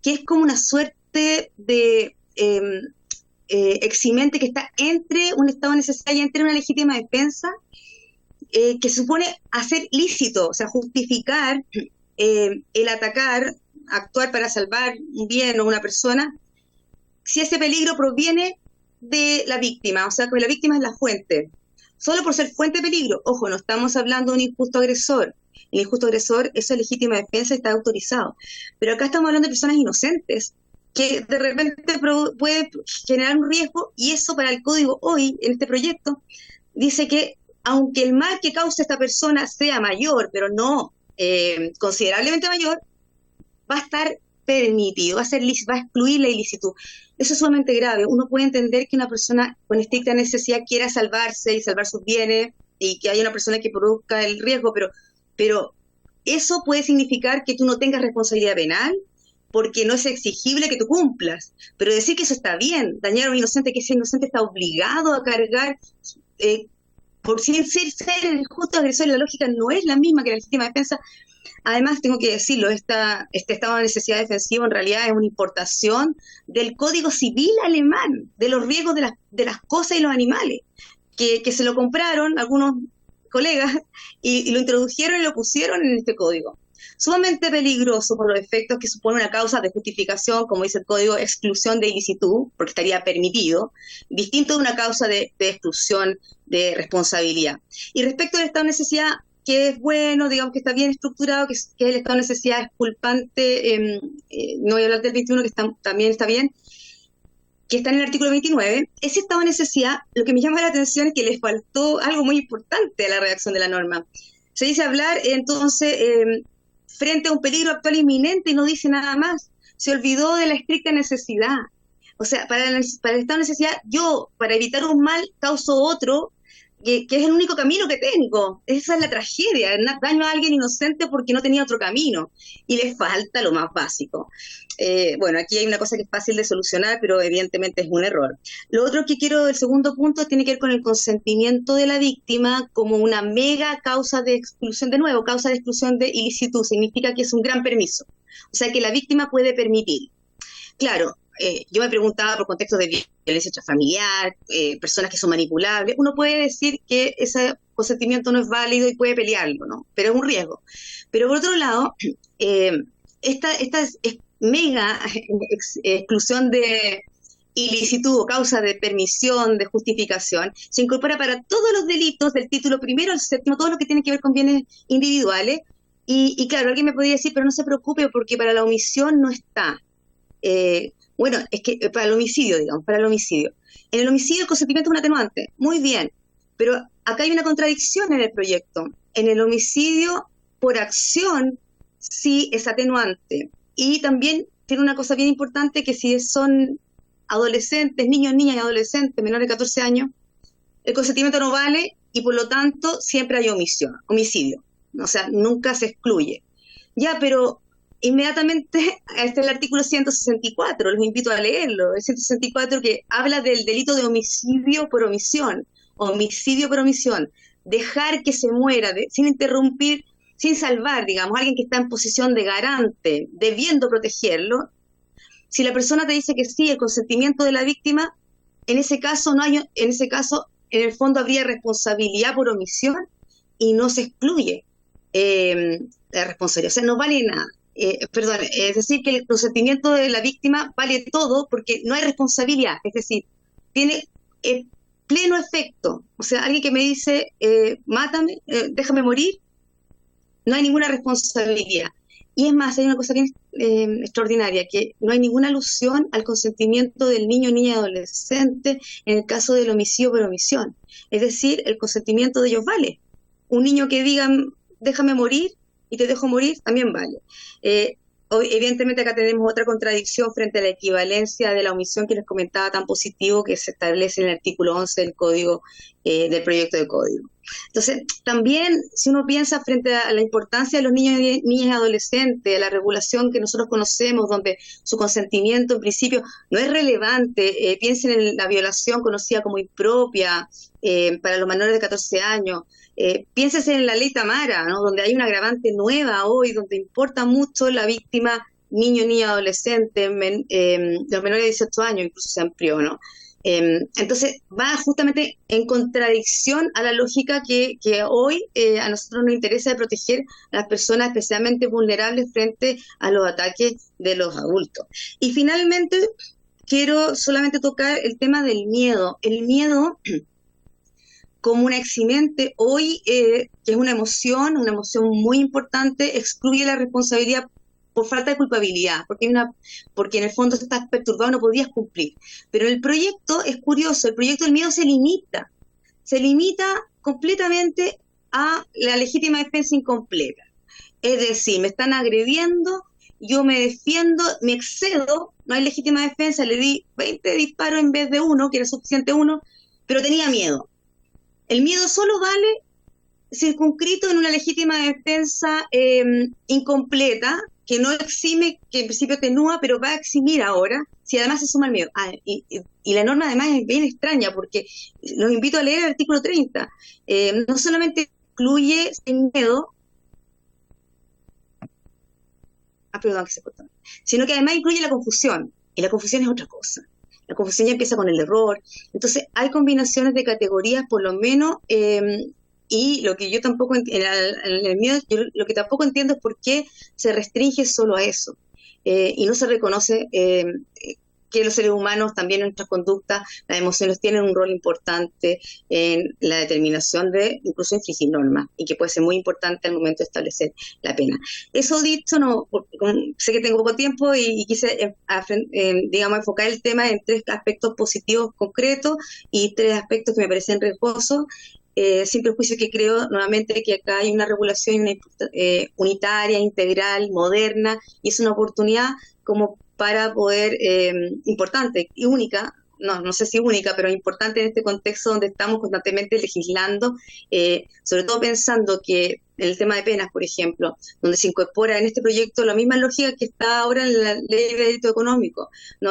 que es como una suerte de eximente que está entre un estado de necesidad y entre una legítima defensa, que supone hacer lícito, o sea, justificar el atacar, actuar para salvar un bien o una persona, si ese peligro proviene de la víctima, o sea, que la víctima es la fuente. Solo por ser fuente de peligro, ojo, no estamos hablando de un injusto agresor. El injusto agresor, eso es legítima defensa y está autorizado. Pero acá estamos hablando de personas inocentes, que de repente puede generar un riesgo, y eso para el código hoy, en este proyecto, dice que aunque el mal que cause esta persona sea mayor, pero no considerablemente mayor, va a estar permitido, va a excluir la ilicitud. Eso es sumamente grave. Uno puede entender que una persona con estricta necesidad quiera salvarse y salvar sus bienes y que haya una persona que produzca el riesgo, pero eso puede significar que tú no tengas responsabilidad penal porque no es exigible que tú cumplas. Pero decir que eso está bien, dañar a un inocente, que ese inocente está obligado a cargar por ser el justo agresor, la lógica no es la misma que la legítima defensa. Además, tengo que decirlo, este estado de necesidad defensiva en realidad es una importación del Código Civil alemán, de los riesgos de las cosas y los animales, que se lo compraron algunos colegas y lo introdujeron y lo pusieron en este código. Sumamente peligroso por los efectos que supone una causa de justificación, como dice el código, exclusión de ilicitud, porque estaría permitido, distinto de una causa de exclusión de responsabilidad. Y respecto al estado de necesidad, que es bueno, digamos que está bien estructurado, que es el estado de necesidad exculpante, no voy a hablar del 21, que también está bien, que está en el artículo 29, ese estado de necesidad, lo que me llama la atención es que le faltó algo muy importante a la redacción de la norma. Se dice hablar, entonces, frente a un peligro actual inminente y no dice nada más. Se olvidó de la estricta necesidad. O sea, para el estado de necesidad, yo, para evitar un mal, causo otro, que es el único camino que tengo. Esa es la tragedia, daño a alguien inocente porque no tenía otro camino. Y le falta lo más básico. Bueno, aquí hay una cosa que es fácil de solucionar, pero evidentemente es un error. Lo otro que quiero, el segundo punto, tiene que ver con el consentimiento de la víctima como una mega causa de exclusión. De nuevo, causa de exclusión de ilicitud, significa que es un gran permiso. O sea, que la víctima puede permitir. Claro, yo me preguntaba por contextos de violencia intrafamiliar, personas que son manipulables. Uno puede decir que ese consentimiento no es válido y puede pelearlo, ¿no? Pero es un riesgo. Pero por otro lado, esta es mega exclusión de ilicitud o causa de permisión, de justificación, se incorpora para todos los delitos del título primero al séptimo, todo lo que tiene que ver con bienes individuales. Y claro, alguien me podría decir, pero no se preocupe porque para la omisión no está. Bueno, es que para el homicidio, digamos, para el homicidio. En el homicidio el consentimiento es un atenuante, muy bien, pero acá hay una contradicción en el proyecto. En el homicidio por acción sí es atenuante. Y también tiene una cosa bien importante, que si son adolescentes, niños, niñas y adolescentes menores de 14 años, el consentimiento no vale y por lo tanto siempre hay homicidio. O sea, nunca se excluye. Ya, pero inmediatamente está el artículo 164, los invito a leerlo, el 164 que habla del delito de homicidio por omisión, dejar que se muera sin interrumpir, sin salvar, digamos, alguien que está en posición de garante, debiendo protegerlo. Si la persona te dice que sí, el consentimiento de la víctima, en ese caso en el fondo habría responsabilidad por omisión y no se excluye la responsabilidad, o sea, no vale nada. Es decir, que el consentimiento de la víctima vale todo porque no hay responsabilidad, es decir, tiene pleno efecto. O sea, alguien que me dice, mátame, déjame morir, no hay ninguna responsabilidad. Y es más, hay una cosa bien extraordinaria, que no hay ninguna alusión al consentimiento del niño, niña y adolescente en el caso del homicidio por omisión. Es decir, el consentimiento de ellos vale. Un niño que diga, déjame morir, y te dejo morir, también vale. Evidentemente acá tenemos otra contradicción frente a la equivalencia de la omisión que les comentaba tan positivo que se establece en el artículo 11 del código, del proyecto de código. Entonces, también si uno piensa frente a la importancia de los niños y niñas y adolescentes, a la regulación que nosotros conocemos, donde su consentimiento en principio no es relevante, piensen en la violación conocida como impropia para los menores de 14 años, piénsese en la ley Tamara, ¿no? Donde hay una agravante nueva hoy, donde importa mucho la víctima, niño, niña, adolescente, los menores de 18 años, incluso se amplió, ¿no? Entonces va justamente en contradicción a la lógica que hoy a nosotros nos interesa de proteger a las personas especialmente vulnerables frente a los ataques de los adultos. Y finalmente quiero solamente tocar el tema del miedo. El miedo como un eximente hoy, que es una emoción muy importante, excluye la responsabilidad por falta de culpabilidad, porque en el fondo estás perturbado, no podías cumplir. Pero el proyecto es curioso, el proyecto del miedo se limita completamente a la legítima defensa incompleta. Es decir, me están agrediendo, yo me defiendo, me excedo, no hay legítima defensa, le di 20 disparos en vez de uno, que era suficiente uno, pero tenía miedo. El miedo solo vale circunscrito en una legítima defensa incompleta, que no exime, que en principio atenúa, pero va a eximir ahora, si además se suma el miedo. Y la norma además es bien extraña, porque los invito a leer el artículo 30. No solamente incluye el miedo, perdón, que se cortó, sino que además incluye la confusión, y la confusión es otra cosa. La confusión ya empieza con el error. Entonces hay combinaciones de categorías, por lo menos, y lo que yo tampoco, en el miedo, yo lo que tampoco entiendo es por qué se restringe solo a eso, y no se reconoce que los seres humanos, también en nuestras conductas, las emociones tienen un rol importante en la determinación de incluso infringir normas, y que puede ser muy importante al momento de establecer la pena. Eso dicho, no, sé que tengo poco tiempo y quise digamos, enfocar el tema en 3 aspectos positivos concretos y 3 aspectos que me parecen riesgosos, sin prejuicio, que creo nuevamente que acá hay una regulación unitaria, integral, moderna, y es una oportunidad como para poder, importante y única, no sé si única, pero importante en este contexto donde estamos constantemente legislando, sobre todo pensando que en el tema de penas, por ejemplo, donde se incorpora en este proyecto la misma lógica que está ahora en la ley de delito económico, ¿no?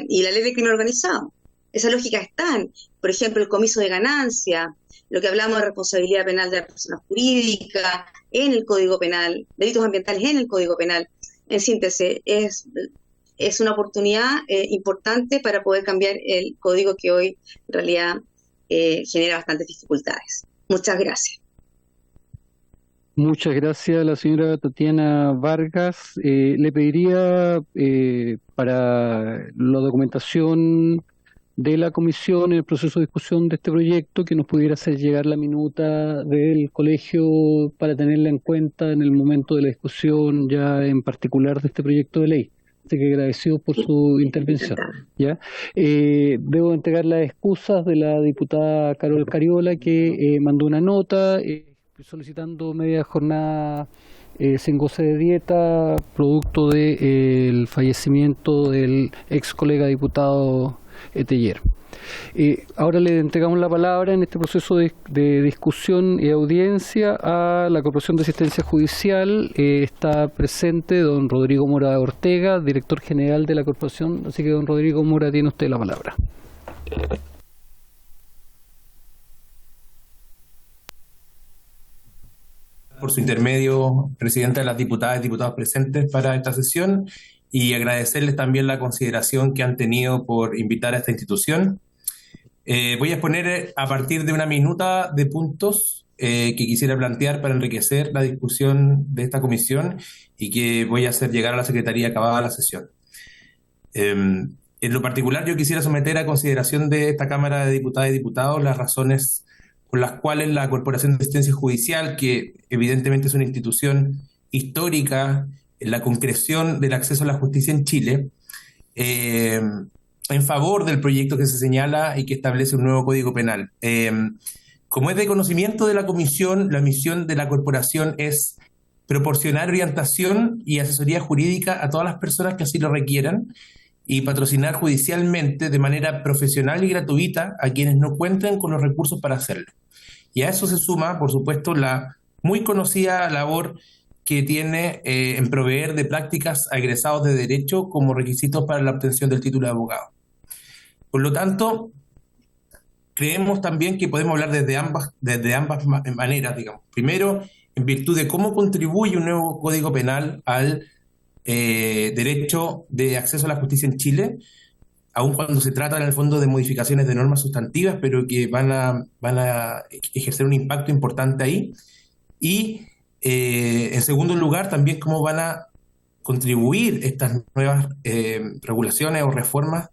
Y la ley de crimen organizado. Esa lógica está, por ejemplo, el comiso de ganancia, lo que hablamos de responsabilidad penal de la persona jurídica en el Código Penal, delitos ambientales en el Código Penal. En síntesis, es una oportunidad importante para poder cambiar el código que hoy en realidad genera bastantes dificultades. Muchas gracias. Muchas gracias a la señora Tatiana Vargas. Le pediría para la documentación de la comisión en el proceso de discusión de este proyecto que nos pudiera hacer llegar la minuta del colegio para tenerla en cuenta en el momento de la discusión ya en particular de este proyecto de ley. Así que agradecido por su intervención. ¿Ya? Debo entregar las excusas de la diputada Carol Cariola, que mandó una nota solicitando media jornada sin goce de dieta, producto del fallecimiento del ex colega diputado Teller. Ahora le entregamos la palabra en este proceso de discusión y audiencia a la Corporación de Asistencia Judicial. Está presente don Rodrigo Mora Ortega, director general de la Corporación. Así que don Rodrigo Mora, tiene usted la palabra. Por su intermedio, presidenta, de las diputadas y diputados presentes para esta sesión, y agradecerles también la consideración que han tenido por invitar a esta institución. Voy a exponer a partir de una minuta de puntos que quisiera plantear para enriquecer la discusión de esta comisión y que voy a hacer llegar a la Secretaría acabada la sesión. En lo particular, yo quisiera someter a consideración de esta Cámara de Diputadas y Diputados las razones por las cuales la Corporación de Asistencia Judicial, que evidentemente es una institución histórica en la concreción del acceso a la justicia en Chile, en favor del proyecto que se señala y que establece un nuevo Código Penal. Como es de conocimiento de la Comisión, la misión de la Corporación es proporcionar orientación y asesoría jurídica a todas las personas que así lo requieran y patrocinar judicialmente de manera profesional y gratuita a quienes no cuenten con los recursos para hacerlo. Y a eso se suma, por supuesto, la muy conocida labor que tiene en proveer de prácticas a egresados de Derecho como requisitos para la obtención del título de abogado. Por lo tanto, creemos también que podemos hablar desde ambas maneras, digamos. Primero, en virtud de cómo contribuye un nuevo Código Penal al derecho de acceso a la justicia en Chile, aun cuando se trata en el fondo de modificaciones de normas sustantivas, pero que van a ejercer un impacto importante ahí. Y en segundo lugar, también cómo van a contribuir estas nuevas regulaciones o reformas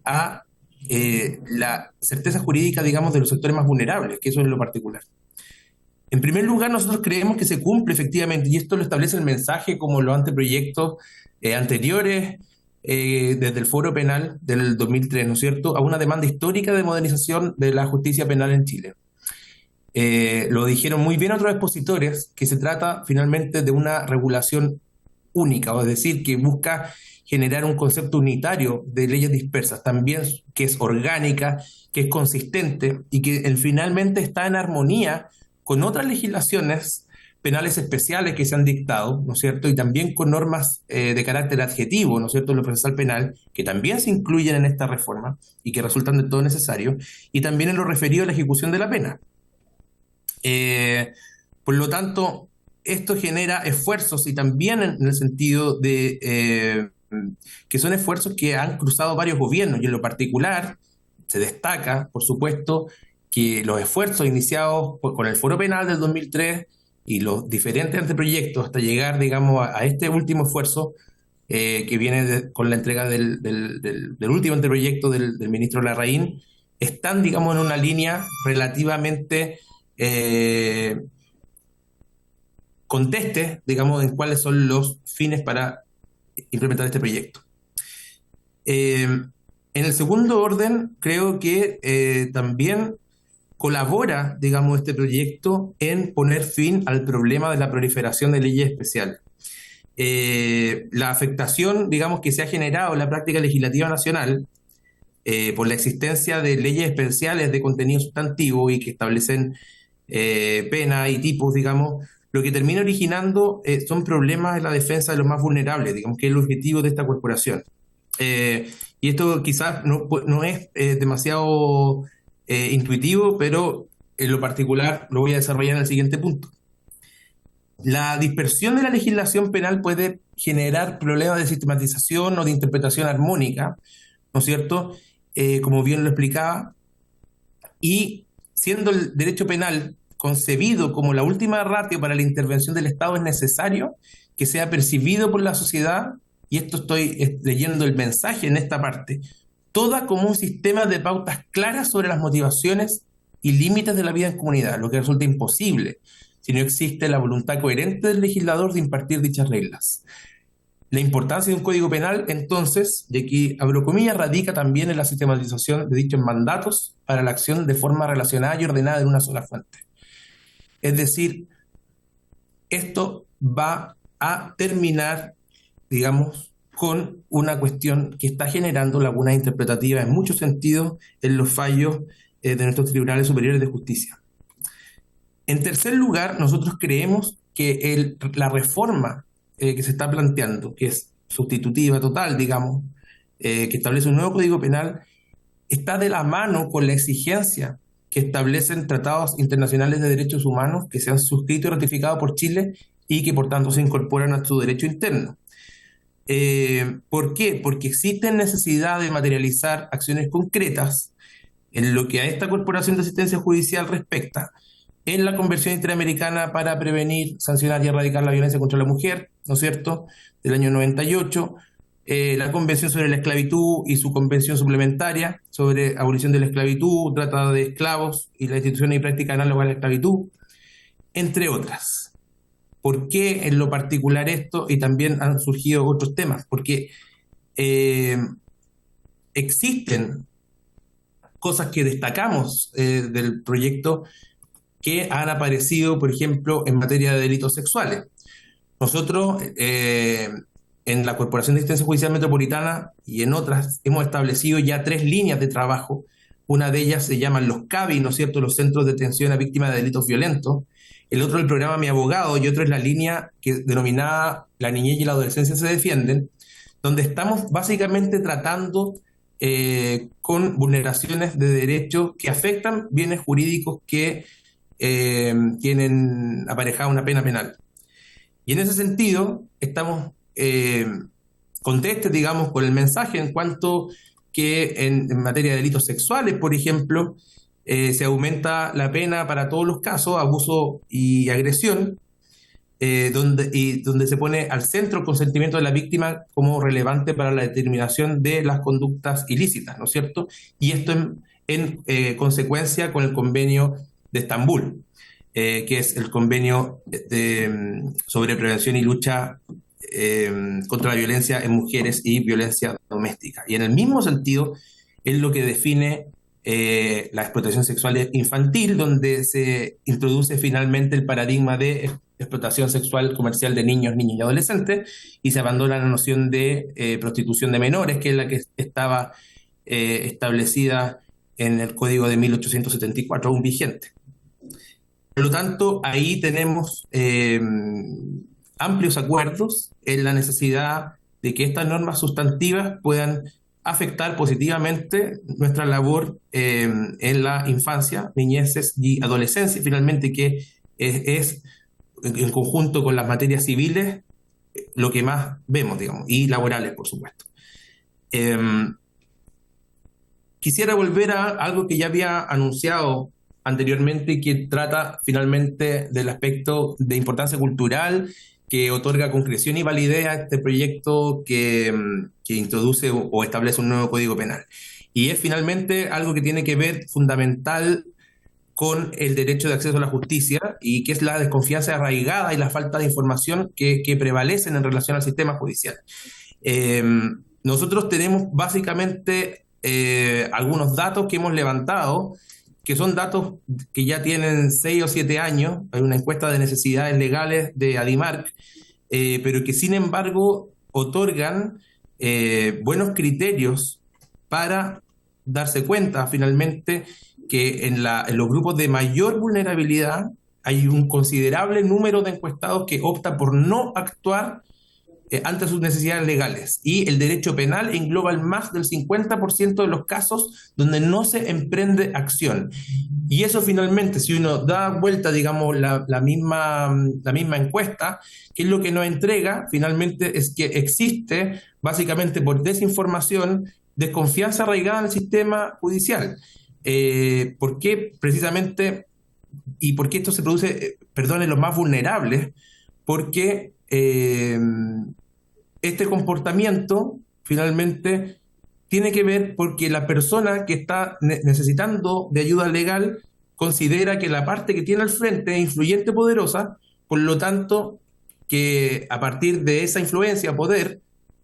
a la certeza jurídica, digamos, de los sectores más vulnerables, que eso es lo particular. En primer lugar, nosotros creemos que se cumple efectivamente, y esto lo establece el mensaje como los anteproyectos anteriores desde el Foro Penal del 2003, ¿no es cierto?, a una demanda histórica de modernización de la justicia penal en Chile. Lo dijeron muy bien otros expositores, que se trata finalmente de una regulación única, o es decir, que busca generar un concepto unitario de leyes dispersas, también que es orgánica, que es consistente y que finalmente está en armonía con otras legislaciones penales especiales que se han dictado, ¿no es cierto? Y también con normas de carácter adjetivo, ¿no es cierto?, en lo procesal penal, que también se incluyen en esta reforma y que resultan de todo necesario, y también en lo referido a la ejecución de la pena. Por lo tanto, esto genera esfuerzos y también en el sentido de que son esfuerzos que han cruzado varios gobiernos, y en lo particular se destaca, por supuesto, que los esfuerzos iniciados con el Foro Penal del 2003 y los diferentes anteproyectos hasta llegar, digamos, a este último esfuerzo que viene con la entrega del último anteproyecto del ministro Larraín, están, digamos, en una línea relativamente conteste, digamos, en cuáles son los fines para implementar este proyecto. En el segundo orden, creo que también colabora, digamos, este proyecto en poner fin al problema de la proliferación de leyes especiales. La afectación, digamos, que se ha generado en la práctica legislativa nacional por la existencia de leyes especiales de contenido sustantivo y que establecen pena y tipos, digamos, lo que termina originando son problemas en la defensa de los más vulnerables, digamos, que es el objetivo de esta corporación. Y esto quizás no es demasiado intuitivo, pero en lo particular lo voy a desarrollar en el siguiente punto. La dispersión de la legislación penal puede generar problemas de sistematización o de interpretación armónica, ¿no es cierto?, como bien lo explicaba, y siendo el derecho penal concebido como la última ratio para la intervención del Estado, es necesario que sea percibido por la sociedad, y esto estoy leyendo el mensaje en esta parte, toda como un sistema de pautas claras sobre las motivaciones y límites de la vida en comunidad, lo que resulta imposible si no existe la voluntad coherente del legislador de impartir dichas reglas. La importancia de un código penal, entonces, y aquí abro comillas, radica también en la sistematización de dichos mandatos para la acción de forma relacionada y ordenada en una sola fuente. Es decir, esto va a terminar, digamos, con una cuestión que está generando lagunas interpretativas en muchos sentidos en los fallos de nuestros tribunales superiores de justicia. En tercer lugar, nosotros creemos que la reforma que se está planteando, que es sustitutiva total, digamos, que establece un nuevo Código Penal, está de la mano con la exigencia que establecen tratados internacionales de derechos humanos que se han suscrito y ratificado por Chile y que por tanto se incorporan a su derecho interno. ¿Por qué? Porque existe necesidad de materializar acciones concretas en lo que a esta Corporación de Asistencia Judicial respecta, en la Convención Interamericana para prevenir, sancionar y erradicar la violencia contra la mujer, ¿no es cierto?, del año 98, la Convención sobre la Esclavitud y su Convención Suplementaria sobre abolición de la esclavitud, trata de esclavos y la institución y práctica análoga a la esclavitud, entre otras. ¿Por qué en lo particular esto? Y también han surgido otros temas, porque existen cosas que destacamos del proyecto que han aparecido, por ejemplo, en materia de delitos sexuales. Nosotros, en la Corporación de Asistencia Judicial Metropolitana y en otras, hemos establecido ya 3 líneas de trabajo. Una de ellas se llaman los CABI, ¿no es cierto?, los Centros de Atención a Víctimas de Delitos Violentos. El otro, el programa Mi Abogado, y otro es la línea que denominada La Niñez y la Adolescencia se Defienden, donde estamos básicamente tratando con vulneraciones de derechos que afectan bienes jurídicos que tienen aparejada una pena penal. Y en ese sentido, estamos contestes, digamos, con el mensaje en cuanto que en materia de delitos sexuales, por ejemplo, se aumenta la pena para todos los casos, abuso y agresión, donde se pone al centro el consentimiento de la víctima como relevante para la determinación de las conductas ilícitas, ¿no es cierto? Y esto en consecuencia con el convenio de Estambul, que es el convenio sobre prevención y lucha contra la violencia en mujeres y violencia doméstica. Y en el mismo sentido es lo que define la explotación sexual infantil, donde se introduce finalmente el paradigma de explotación sexual comercial de niños, niñas y adolescentes, y se abandona la noción de prostitución de menores, que es la que estaba establecida en el Código de 1874, aún vigente. lo tanto, ahí tenemos amplios acuerdos en la necesidad de que estas normas sustantivas puedan afectar positivamente nuestra labor en la infancia, niñeces y adolescencia, finalmente, que es en conjunto con las materias civiles lo que más vemos, digamos, y laborales, por supuesto. Quisiera volver a algo que ya había anunciado anteriormente, que trata finalmente del aspecto de importancia cultural que otorga concreción y validez a este proyecto que introduce o establece un nuevo Código Penal. Y es finalmente algo que tiene que ver fundamental con el derecho de acceso a la justicia, y que es la desconfianza arraigada y la falta de información que prevalecen en relación al sistema judicial. Nosotros tenemos básicamente algunos datos que hemos levantado, que son datos que ya tienen 6 o 7 años. Hay una encuesta de necesidades legales de ADIMARC, pero que sin embargo otorgan buenos criterios para darse cuenta finalmente que en los grupos de mayor vulnerabilidad hay un considerable número de encuestados que optan por no actuar ante sus necesidades legales, y el derecho penal engloba el más del 50% de los casos donde no se emprende acción. Y eso finalmente, si uno da vuelta, digamos, la misma encuesta, que es lo que nos entrega finalmente, es que existe, básicamente por desinformación, desconfianza arraigada en el sistema judicial. ¿Por qué precisamente? ¿Y por qué esto se produce, en los más vulnerables? Porque este comportamiento finalmente tiene que ver porque la persona que está necesitando de ayuda legal considera que la parte que tiene al frente es influyente, poderosa, por lo tanto que a partir de esa influencia, poder,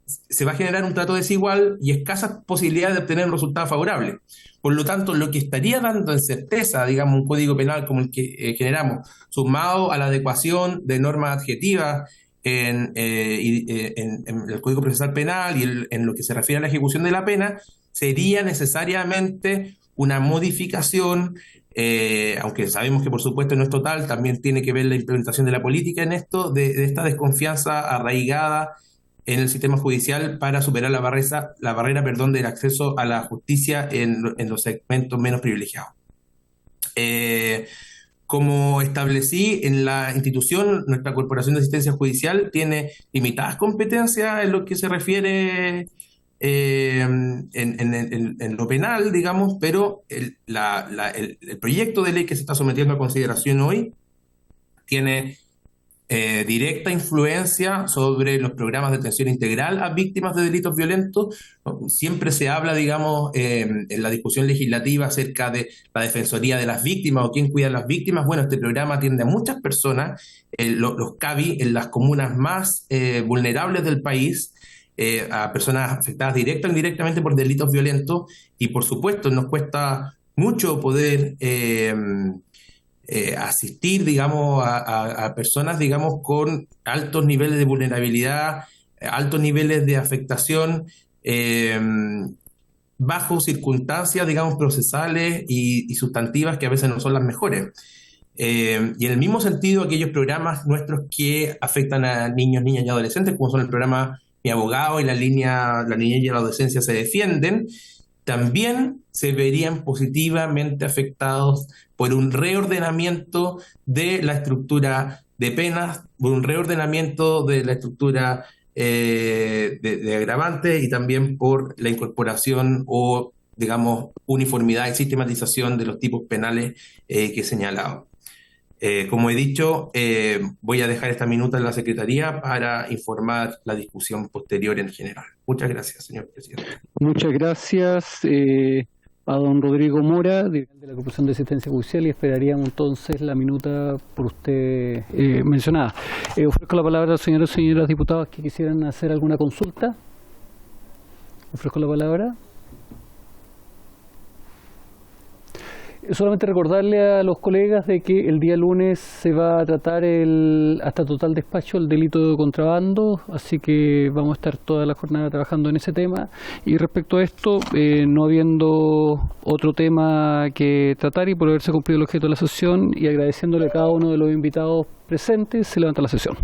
se va a generar un trato desigual y escasas posibilidades de obtener un resultado favorable. Por lo tanto, lo que estaría dando en certeza, digamos, un código penal como el que generamos, sumado a la adecuación de normas adjetivas en el Código Procesal Penal y en lo que se refiere a la ejecución de la pena, sería necesariamente una modificación, aunque sabemos que por supuesto no es total, también tiene que ver la implementación de la política en esto, de esta desconfianza arraigada en el sistema judicial para superar la barrera del acceso a la justicia en los segmentos menos privilegiados. Como establecí en la institución, nuestra Corporación de Asistencia Judicial tiene limitadas competencias en lo que se refiere en lo penal, digamos, pero el proyecto de ley que se está sometiendo a consideración hoy tiene directa influencia sobre los programas de atención integral a víctimas de delitos violentos. Siempre se habla, digamos, en la discusión legislativa acerca de la defensoría de las víctimas o quién cuida a las víctimas. Bueno, este programa atiende a muchas personas, los CAVI, en las comunas más vulnerables del país, a personas afectadas directa o indirectamente por delitos violentos, y por supuesto nos cuesta mucho poder asistir, digamos, a personas, digamos, con altos niveles de vulnerabilidad, altos niveles de afectación, bajo circunstancias, digamos, procesales y sustantivas que a veces no son las mejores. Y en el mismo sentido, aquellos programas nuestros que afectan a niños, niñas y adolescentes, como son el programa Mi Abogado y la línea La Niñez y la Adolescencia se defienden, también se verían positivamente afectados por un reordenamiento de la estructura de penas, por un reordenamiento de la estructura de agravantes, y también por la incorporación o, digamos, uniformidad y sistematización de los tipos penales que he señalado. Como he dicho, voy a dejar esta minuta en la Secretaría para informar la discusión posterior en general. Muchas gracias, señor presidente. Muchas gracias a don Rodrigo Mora, de la Corporación de Asistencia Judicial, y esperaríamos entonces la minuta por usted mencionada. Ofrezco la palabra a los señores y señoras diputados que quisieran hacer alguna consulta. Ofrezco la palabra. Solamente recordarle a los colegas de que el día lunes se va a tratar hasta total despacho el delito de contrabando, así que vamos a estar toda la jornada trabajando en ese tema. Y respecto a esto, no habiendo otro tema que tratar y por haberse cumplido el objeto de la sesión y agradeciéndole a cada uno de los invitados presentes, se levanta la sesión.